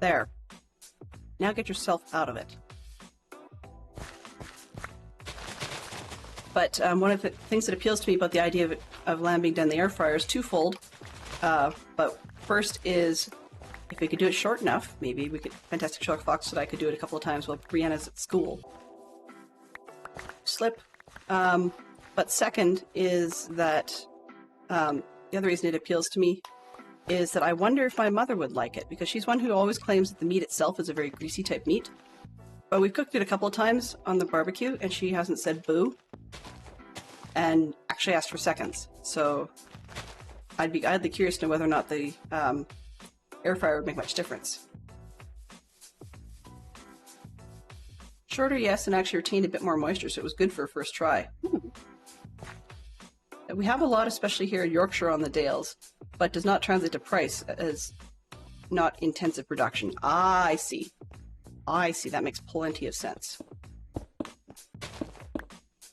There. Now get yourself out of it. But one of the things that appeals to me about the idea of lamb being done in the air fryer is twofold. But first is, if we could do it short enough, maybe we could, Fantastic Sherlock Fox said I could do it a couple of times while Brianna's at school. Slip. But second is that the other reason it appeals to me is that I wonder if my mother would like it, because she's one who always claims that the meat itself is a very greasy type meat. But we've cooked it a couple of times on the barbecue and she hasn't said boo and actually asked for seconds. So I'd be curious to know whether or not the air fryer would make much difference. Shorter, yes, and actually retained a bit more moisture, so it was good for a first try. Ooh. We have a lot, especially here in Yorkshire on the Dales, but does not translate to price as not intensive production. Ah, I see. I see. That makes plenty of sense.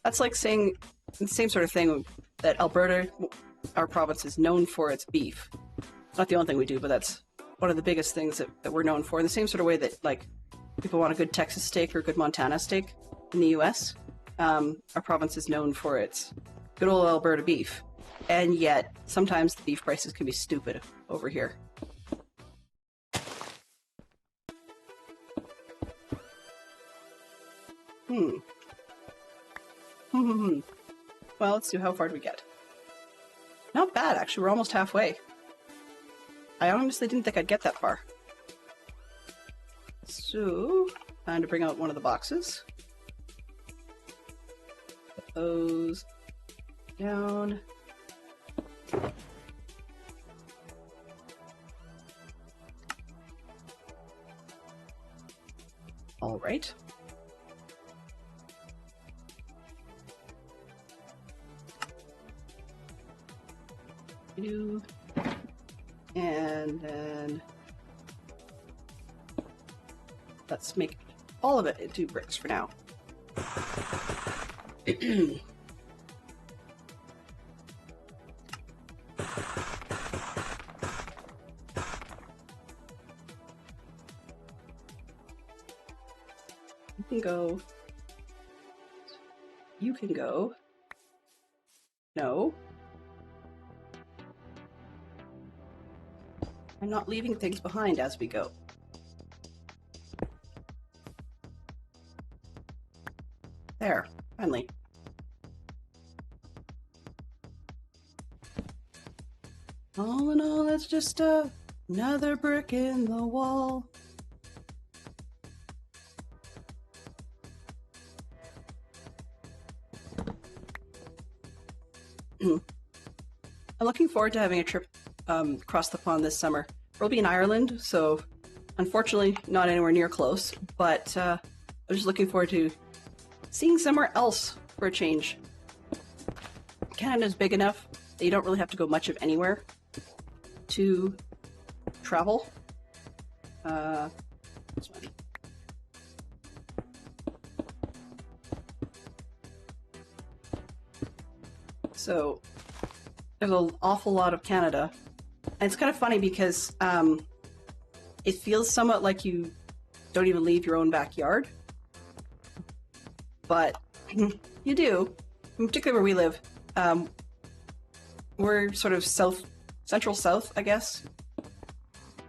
That's like saying the same sort of thing that Alberta, our province, is known for its beef. Not the only thing we do, but that's one of the biggest things that we're known for. In the same sort of way that, like, people want a good Texas steak or a good Montana steak in the US, our province is known for its good old Alberta beef. And yet, sometimes the beef prices can be stupid over here. Well, let's see how far do we get. Not bad, actually. We're almost halfway. I honestly didn't think I'd get that far. So, time to bring out one of the boxes. Put those down. All right. And then let's make all of it into bricks for now. You can go. You can go. No. I'm not leaving things behind as we go. There, finally. All in all, it's just another brick in the wall. I'm looking forward to having a trip across the pond this summer. We'll be in Ireland, so unfortunately not anywhere near close, but I'm just looking forward to seeing somewhere else for a change. Canada's big enough that you don't really have to go much of anywhere to travel. This one. So there's an awful lot of Canada. And it's kind of funny because it feels somewhat like you don't even leave your own backyard. But you do, particularly where we live. We're sort of central south, I guess,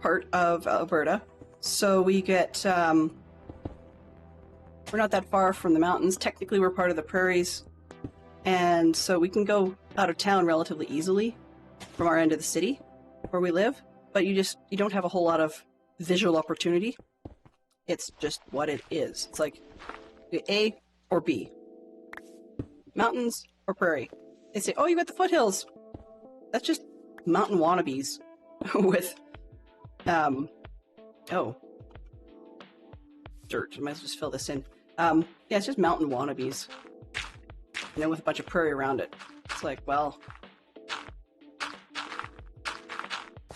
part of Alberta. So we get, we're not that far from the mountains. Technically, we're part of the prairies. And so we can go out of town relatively easily from our end of the city where we live. But you don't have a whole lot of visual opportunity. It's just what it is. It's like A or B. Mountains or prairie. They say, oh, you got the foothills. That's just mountain wannabes with, oh, dirt. I might as well just fill this in. Yeah, it's just mountain wannabes. You know, with a bunch of prairie around it. It's like, well,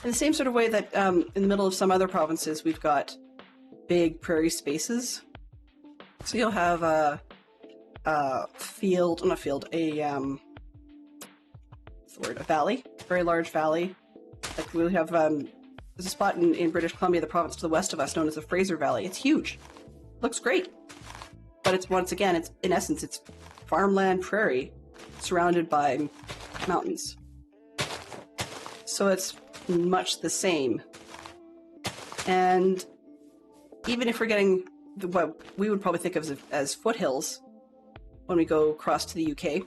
in the same sort of way that in the middle of some other provinces, we've got big prairie spaces. So you'll have a valley, very large valley. Like we have, there's a spot in British Columbia, the province to the west of us, known as the Fraser Valley. It's huge. Looks great. But it's, once again, it's, in essence, it's farmland prairie surrounded by mountains. So it's much the same. And even if we're getting what we would probably think of as foothills when we go across to the UK,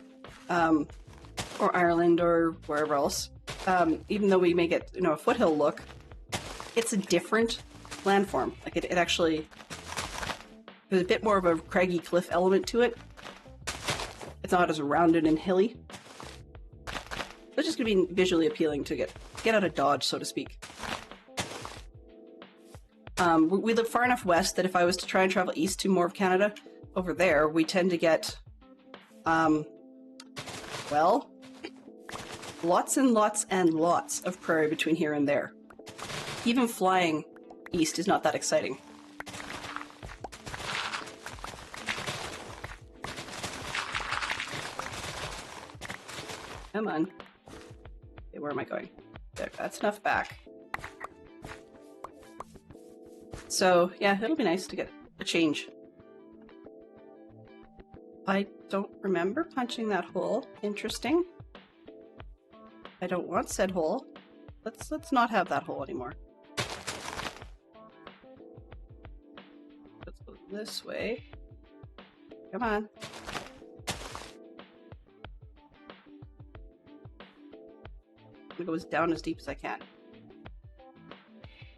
or Ireland or wherever else, even though we may get, you know, a foothill look, it's a different landform. Like it actually, there's a bit more of a craggy cliff element to it. It's not as rounded and hilly. It's just going to be visually appealing to get out of Dodge, so to speak. We live far enough west that if I was to try and travel east to more of Canada, over there, we tend to get, well, lots and lots and lots of prairie between here and there. Even flying east is not that exciting. Come on. Okay, where am I going? There, that's enough back. So, yeah, it'll be nice to get a change. I don't remember punching that hole. Interesting. I don't want said hole. Let's not have that hole anymore. Let's go this way. Come on. I'm gonna go down as deep as I can.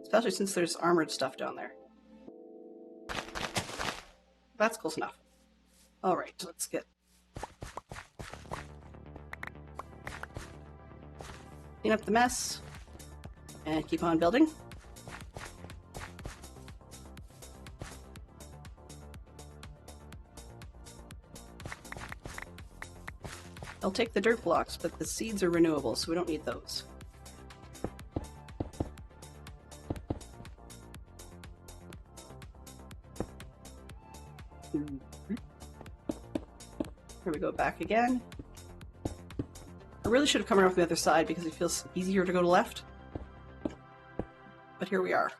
Especially since there's armored stuff down there. That's close enough. Alright, let's get... clean up the mess. And keep on building. I'll take the dirt blocks, but the seeds are renewable, so we don't need those. Here we go, back again. I really should have come around from the other side because it feels easier to go to left. But here we are.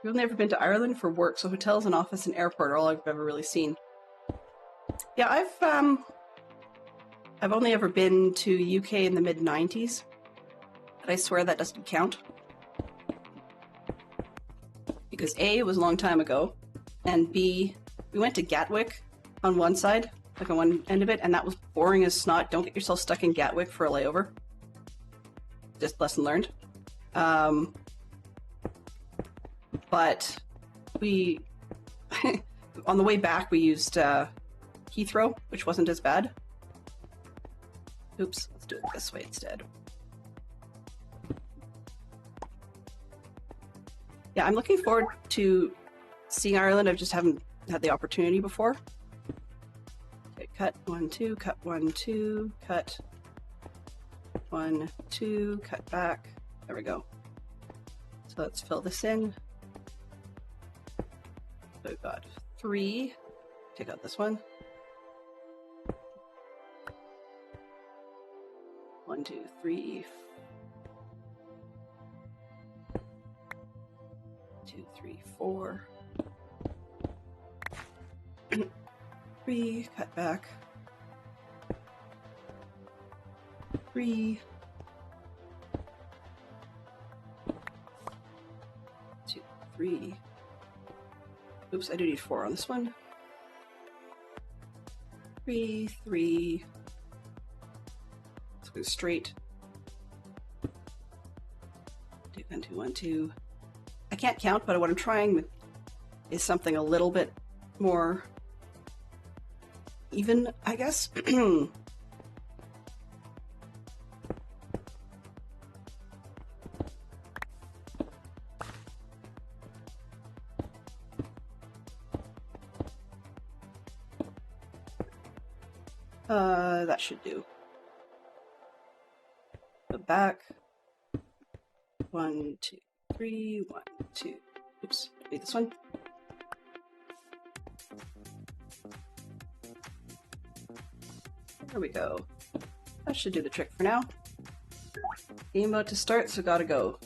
We've never been to Ireland for work, so hotels and office and airport are all I've ever really seen. Yeah, I've only ever been to UK in the mid-90s, but I swear that doesn't count. Because A, it was a long time ago, and B, we went to Gatwick on one side, like on one end of it, and that was boring as snot. Don't get yourself stuck in Gatwick for a layover. Just lesson learned. But we, on the way back, we used Heathrow, which wasn't as bad. Oops, let's do it this way instead. Yeah, I'm looking forward to seeing Ireland. I just haven't had the opportunity before. Okay, cut 1, 2, cut 1, 2, cut 1, 2, cut back. There we go. So let's fill this in. So we've got 3. Take out this one. 1, 2, 3. 2, 3, 4. 3, cut back. 3. 2, 3. Oops, I do need 4 on this one. 3, 3. Let's go straight. 2, 1, 2, 1, 2. I can't count, but what I'm trying with is something a little bit more even, I guess. That should do. Go back. 1, 2, 3, 1, 2. Oops, wait, this one. There we go. That should do the trick for now. Game about to start, so gotta go.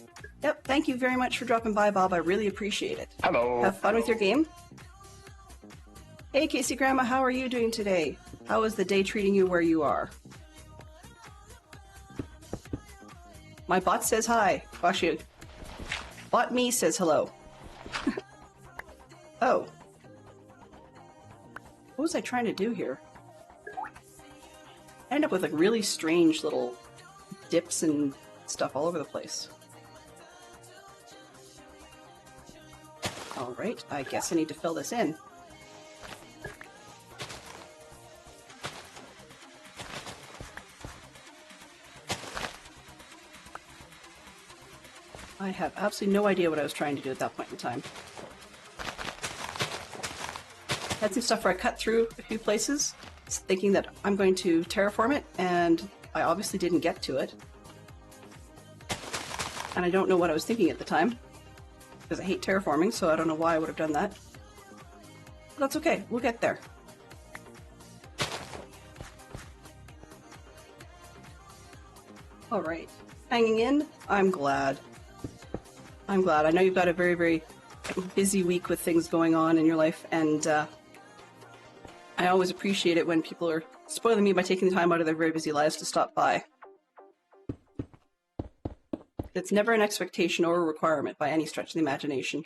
Yep, thank you very much for dropping by, Bob. I really appreciate it. Hello. Have fun with your game. Hey, Casey Grandma, how are you doing today? How is the day treating you where you are? My bot says hi. Actually, bot me says hello. Oh. What was I trying to do here? I end up with like really strange little dips and stuff all over the place. Alright, I guess I need to fill this in. I have absolutely no idea what I was trying to do at that point in time. Had some stuff where I cut through a few places, thinking that I'm going to terraform it, and I obviously didn't get to it. And I don't know what I was thinking at the time, because I hate terraforming, so I don't know why I would have done that. But that's okay, we'll get there. Alright, hanging in, I'm glad. I'm glad. I know you've got a very, very busy week with things going on in your life, and I always appreciate it when people are spoiling me by taking the time out of their very busy lives to stop by. It's never an expectation or a requirement by any stretch of the imagination.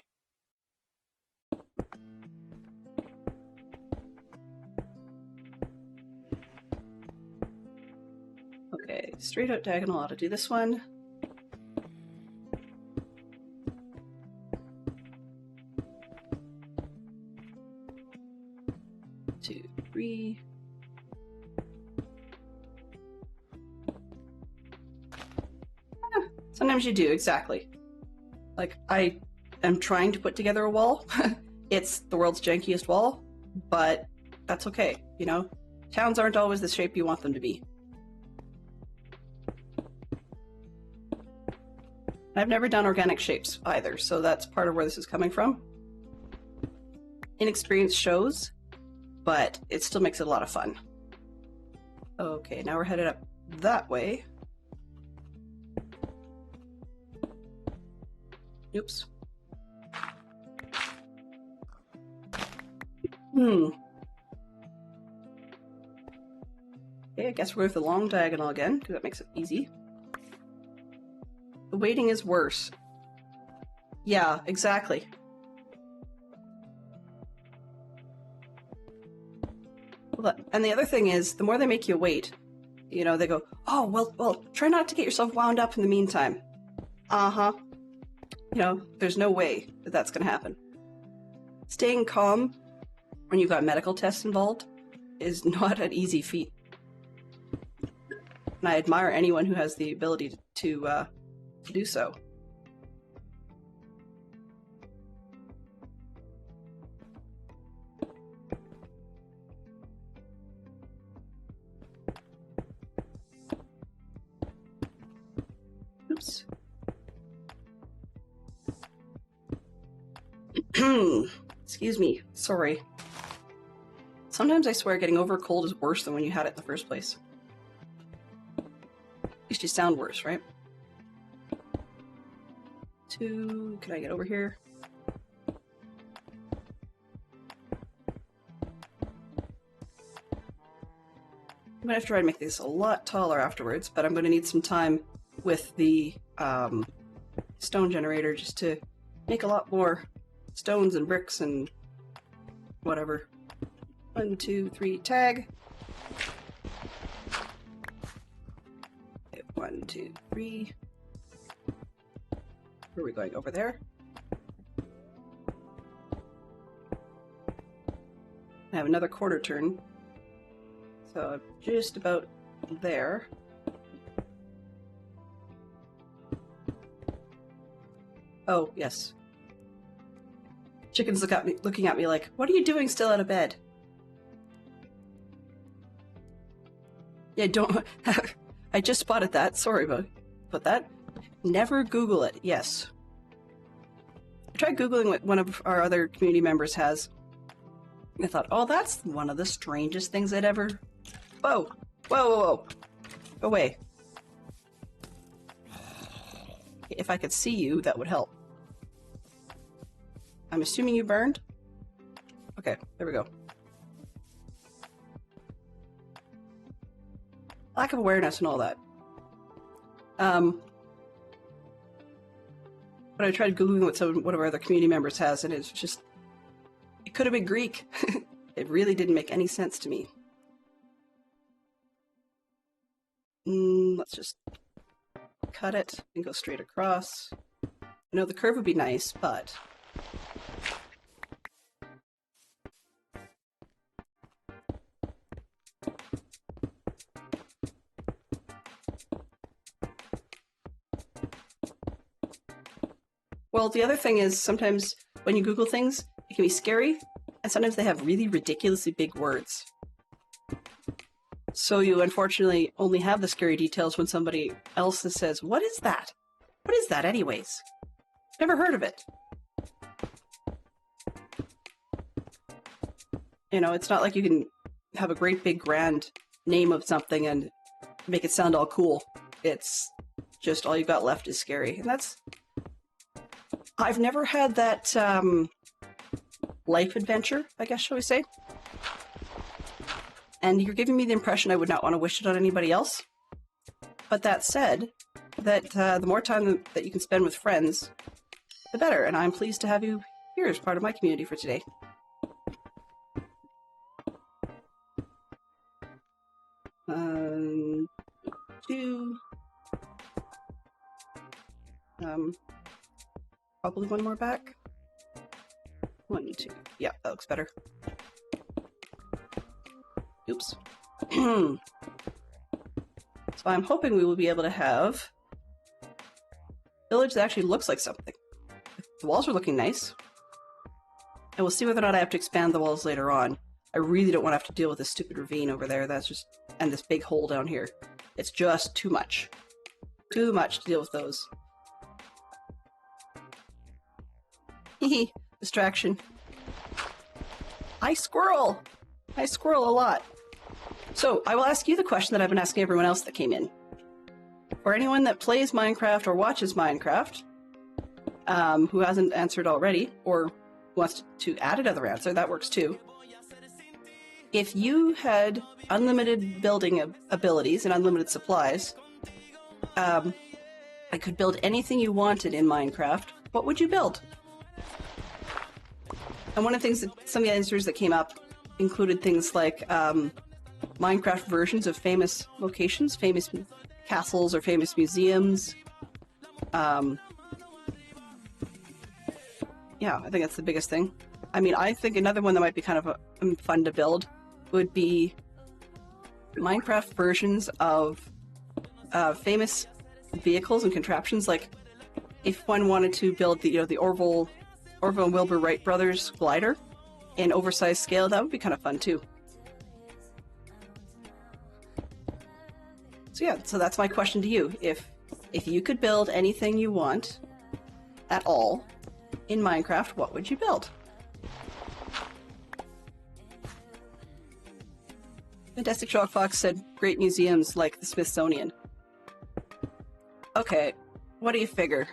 Okay, straight out diagonal, I'll do this one. 2, 3. Sometimes you do, exactly. Like, I am trying to put together a wall. It's the world's jankiest wall, but that's okay, you know? Towns aren't always the shape you want them to be. I've never done organic shapes either, so that's part of where this is coming from. Inexperience shows, but it still makes it a lot of fun. Okay, now we're headed up that way. Oops. Okay, I guess we're going with the long diagonal again, because that makes it easy. The waiting is worse. Yeah, exactly. And the other thing is, the more they make you wait, you know, they go, oh, well, try not to get yourself wound up in the meantime. Uh-huh. You know, there's no way that that's going to happen. Staying calm when you've got medical tests involved is not an easy feat. And I admire anyone who has the ability to do so. Oops. Excuse me. Sorry. Sometimes I swear getting over a cold is worse than when you had it in the first place. At least you sound worse, right? 2. Can I get over here? I'm gonna have to try to make this a lot taller afterwards, but I'm gonna need some time with the stone generator just to make a lot more stones and bricks and whatever. 1, 2, 3, tag. Okay, 1, 2, 3. Where are we going? Over there? I have another quarter turn. So just about there. Oh, yes. Chickens looking at me like, what are you doing still out of bed? Yeah, don't... I just spotted that. Sorry about that. Never Google it. Yes. I tried Googling what one of our other community members has. I thought, oh, that's one of the strangest things I'd ever... Whoa! Whoa, whoa, whoa! Go away. If I could see you, that would help. I'm assuming you burned? Okay, there we go. Lack of awareness and all that. But I tried Googling what one of our other community members has, and it's just... It could have been Greek. It really didn't make any sense to me. Let's just cut it and go straight across. I know the curve would be nice, but... Well, the other thing is sometimes when you Google things, it can be scary, and sometimes they have really ridiculously big words. So you unfortunately only have the scary details when somebody else says, what is that? What is that anyways? Never heard of it. You know, it's not like you can have a great big grand name of something and make it sound all cool. It's just all you got left is scary. And that's... I've never had that life adventure, I guess, shall we say. And you're giving me the impression I would not want to wish it on anybody else. But that said, that the more time that you can spend with friends, the better. And I'm pleased to have you here as part of my community for today. Probably one more back. 1, 2. Yeah, that looks better. Oops. So I'm hoping we will be able to have a village that actually looks like something. The walls are looking nice. And we'll see whether or not I have to expand the walls later on. I really don't want to have to deal with this stupid ravine over there. That's just... and this big hole down here. It's just too much. Too much to deal with those. Hehe. Distraction. I squirrel! I squirrel a lot. So, I will ask you the question that I've been asking everyone else that came in. For anyone that plays Minecraft or watches Minecraft, who hasn't answered already, or wants to add another answer, that works too. If you had unlimited building abilities and unlimited supplies, I could build anything you wanted in Minecraft, what would you build? And one of the things that some of the answers that came up included things like Minecraft versions of famous locations, famous castles or famous museums. Yeah, I think that's the biggest thing. I mean, I think another one that might be kind of fun to build would be Minecraft versions of famous vehicles and contraptions. Like, if one wanted to build the Orville and Wilbur Wright brothers glider in oversized scale, that would be kind of fun too. So yeah, so that's my question to you. If you could build anything you want at all, in Minecraft, what would you build? Fantastic Shock Fox said great museums like the Smithsonian. Okay, what do you figure?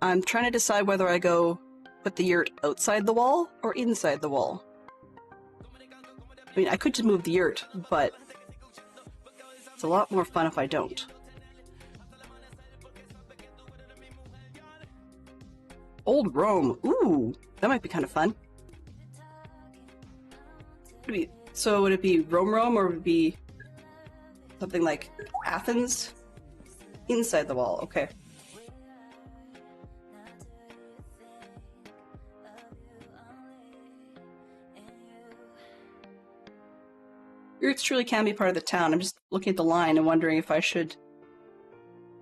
I'm trying to decide whether I go put the yurt outside the wall or inside the wall. I mean, I could just move the yurt, but it's a lot more fun if I don't. Old Rome. Ooh, that might be kind of fun. So would it be Rome or would it be something like Athens? Inside the wall, okay. Yurts truly can be part of the town. I'm just looking at the line and wondering if I should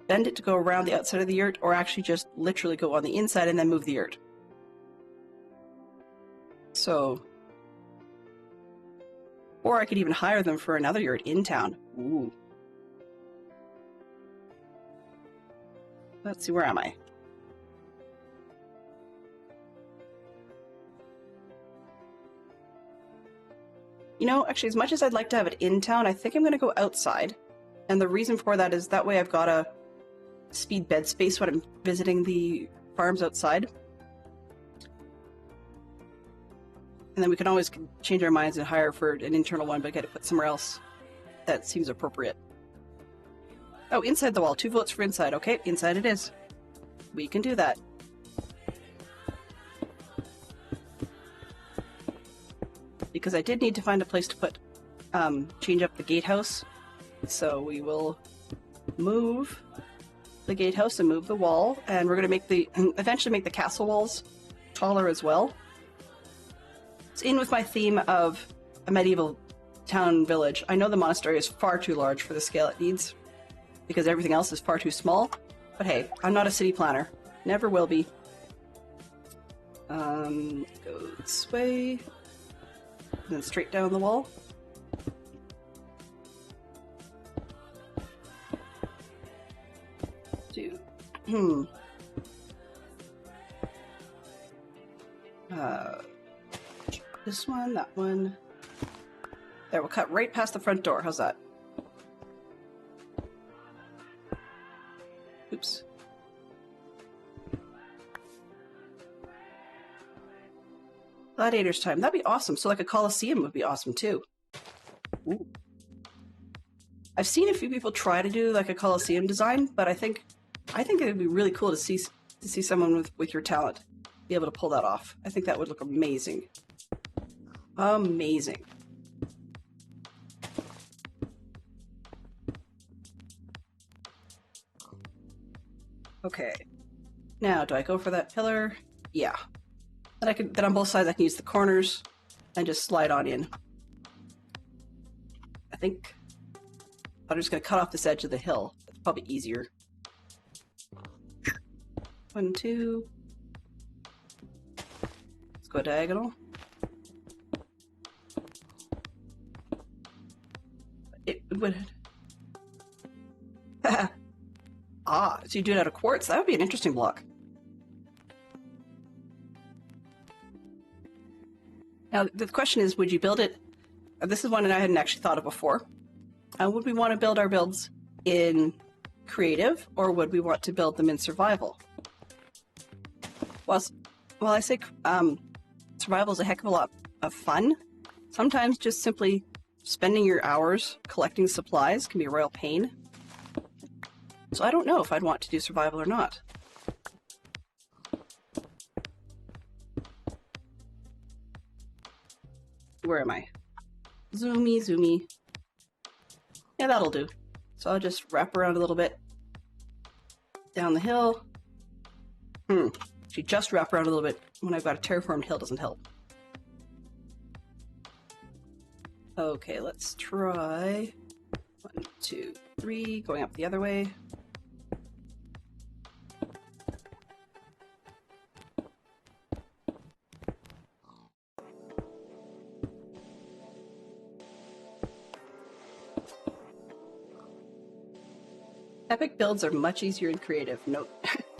bend it to go around the outside of the yurt or actually just literally go on the inside and then move the yurt. So... Or I could even hire them for another yurt in town. Ooh. Let's see, where am I? You know, actually, as much as I'd like to have it in town, I think I'm going to go outside. And the reason for that is that way I've got a speed bed space when I'm visiting the farms outside. And then we can always change our minds and hire for an internal one, but get it put somewhere else. That seems appropriate. Oh, inside the wall. 2 votes for inside. Okay, inside it is. We can do that. Because I did need to find a place to put, change up the gatehouse. So we will move the gatehouse and move the wall. And we're going to make eventually make the castle walls taller as well. It's in with my theme of a medieval town village. I know the monastery is far too large for the scale it needs, because everything else is far too small. But hey, I'm not a city planner. Never will be. Go this way. And then straight down the wall. This one, that one. There, we'll cut right past the front door. How's that? Oops. Gladiators time. That'd be awesome. So like a Colosseum would be awesome too. Ooh. I've seen a few people try to do like a Colosseum design, but I think it would be really cool to see someone with your talent be able to pull that off. I think that would look amazing. Amazing. Okay. Now, do I go for that pillar? Yeah. Then on both sides I can use the corners and just slide on in. I think I'm just going to cut off this edge of the hill. It's probably easier. 1, 2. Let's go diagonal. It would... Ah, so you do it out of quartz? That would be an interesting block. Now, the question is, would you build it... This is one that I hadn't actually thought of before. Would we want to build our builds in creative, or would we want to build them in survival? Well, I say survival is a heck of a lot of fun. Sometimes just simply spending your hours collecting supplies can be a royal pain. So I don't know if I'd want to do survival or not. Where am I? Zoomy, zoomy. Yeah, that'll do. So I'll just wrap around a little bit. Down the hill. Actually, just wrap around a little bit when I've got a terraformed hill doesn't help. Okay, let's try 1, 2, 3, going up the other way. Epic builds are much easier in creative. Note.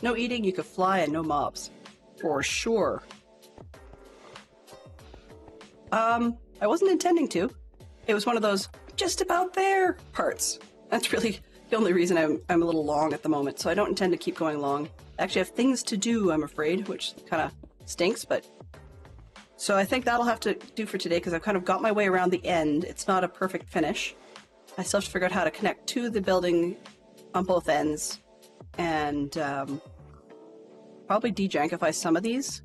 No eating, you could fly, and no mobs. For sure. I wasn't intending to. It was one of those just about there parts. That's really the only reason I'm a little long at the moment, so I don't intend to keep going long. I actually have things to do, I'm afraid, which kind of stinks, but... So I think that'll have to do for today, because I've kind of got my way around the end. It's not a perfect finish. I still have to figure out how to connect to the building on both ends, and probably de-jankify some of these.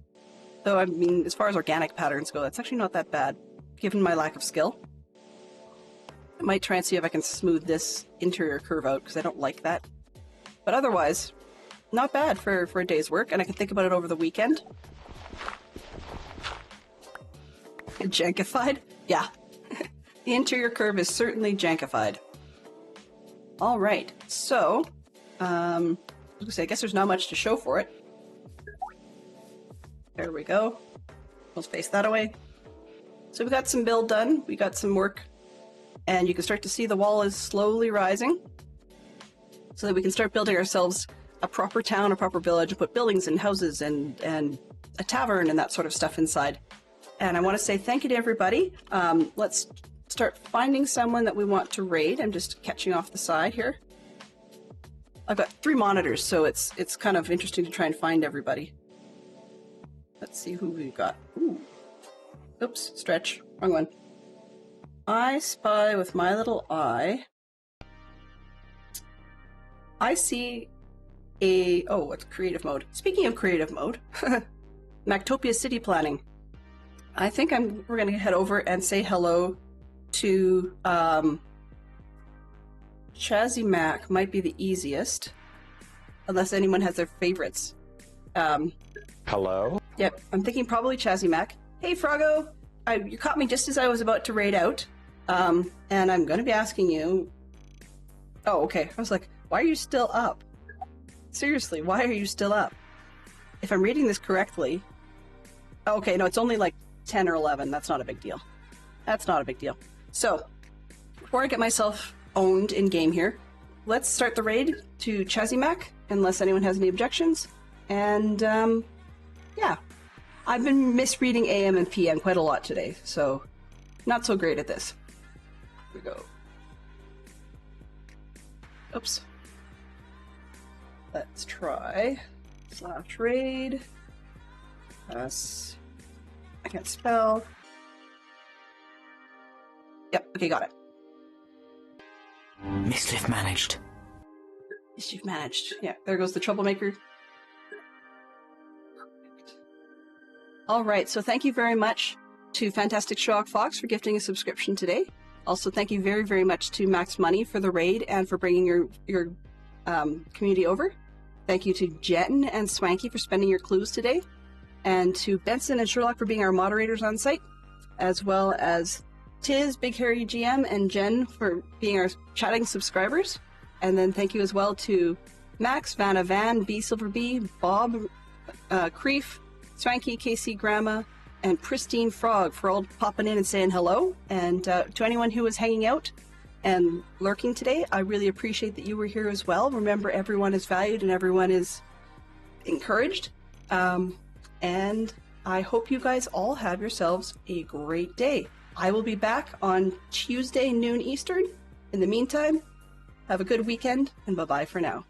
Though, I mean, as far as organic patterns go, that's actually not that bad, given my lack of skill. I might try and see if I can smooth this interior curve out, because I don't like that. But otherwise, not bad for a day's work, and I can think about it over the weekend. Jankified? Yeah. The interior curve is certainly jankified. Alright, so, I was gonna say, I guess there's not much to show for it. There we go. We'll space that away. So we got some build done, we got some work, and you can start to see the wall is slowly rising, so that we can start building ourselves a proper town, a proper village, and put buildings and houses and a tavern and that sort of stuff inside. And I want to say thank you to everybody. Let's start finding someone that we want to raid. I'm just catching off the side here. I've got 3 monitors, so it's kind of interesting to try and find everybody. Let's see who we've got. Ooh. Oops, stretch. Wrong one. I spy with my little eye. I see a... Oh, what's creative mode? Speaking of creative mode, Mactopia City Planning. I think we're going to head over and say hello to Chazzy Mac. Might be the easiest, unless anyone has their favorites. Hello? Yep, I'm thinking probably Chazzy Mac. Hey, Froggo! You caught me just as I was about to raid out, and I'm going to be asking you... Oh, okay. I was like, why are you still up? Seriously, why are you still up? If I'm reading this correctly... Oh, okay, no, it's only like 10 or 11. That's not a big deal. That's not a big deal. So, before I get myself owned in-game here, let's start the raid to Chazzy Mac, unless anyone has any objections. And, yeah. I've been misreading AM and PM quite a lot today, so not so great at this. Here we go. Oops. Let's try /raid. I can't spell. Yep, okay, got it. Mischief managed. Mischief managed. Yeah, there goes the troublemaker. Perfect. Alright, so thank you very much to Fantastic Shock Fox for gifting a subscription today. Also, thank you very, very much to Max Money for the raid and for bringing your community over. Thank you to Jen and Swanky for spending your clues today. And to Benson and Sherlock for being our moderators on site, as well as Tiz, Big Harry GM, and Jen for being our chatting subscribers. And then thank you as well to Max, Vanna Van, B Silver B, Bob, Creef, Swanky, KC Grandma, and Pristine Frog for all popping in and saying hello. And to anyone who was hanging out and lurking today, I really appreciate that you were here as well. Remember, everyone is valued and everyone is encouraged. And I hope you guys all have yourselves a great day. I will be back on Tuesday, noon Eastern. In the meantime, have a good weekend, and bye-bye for now.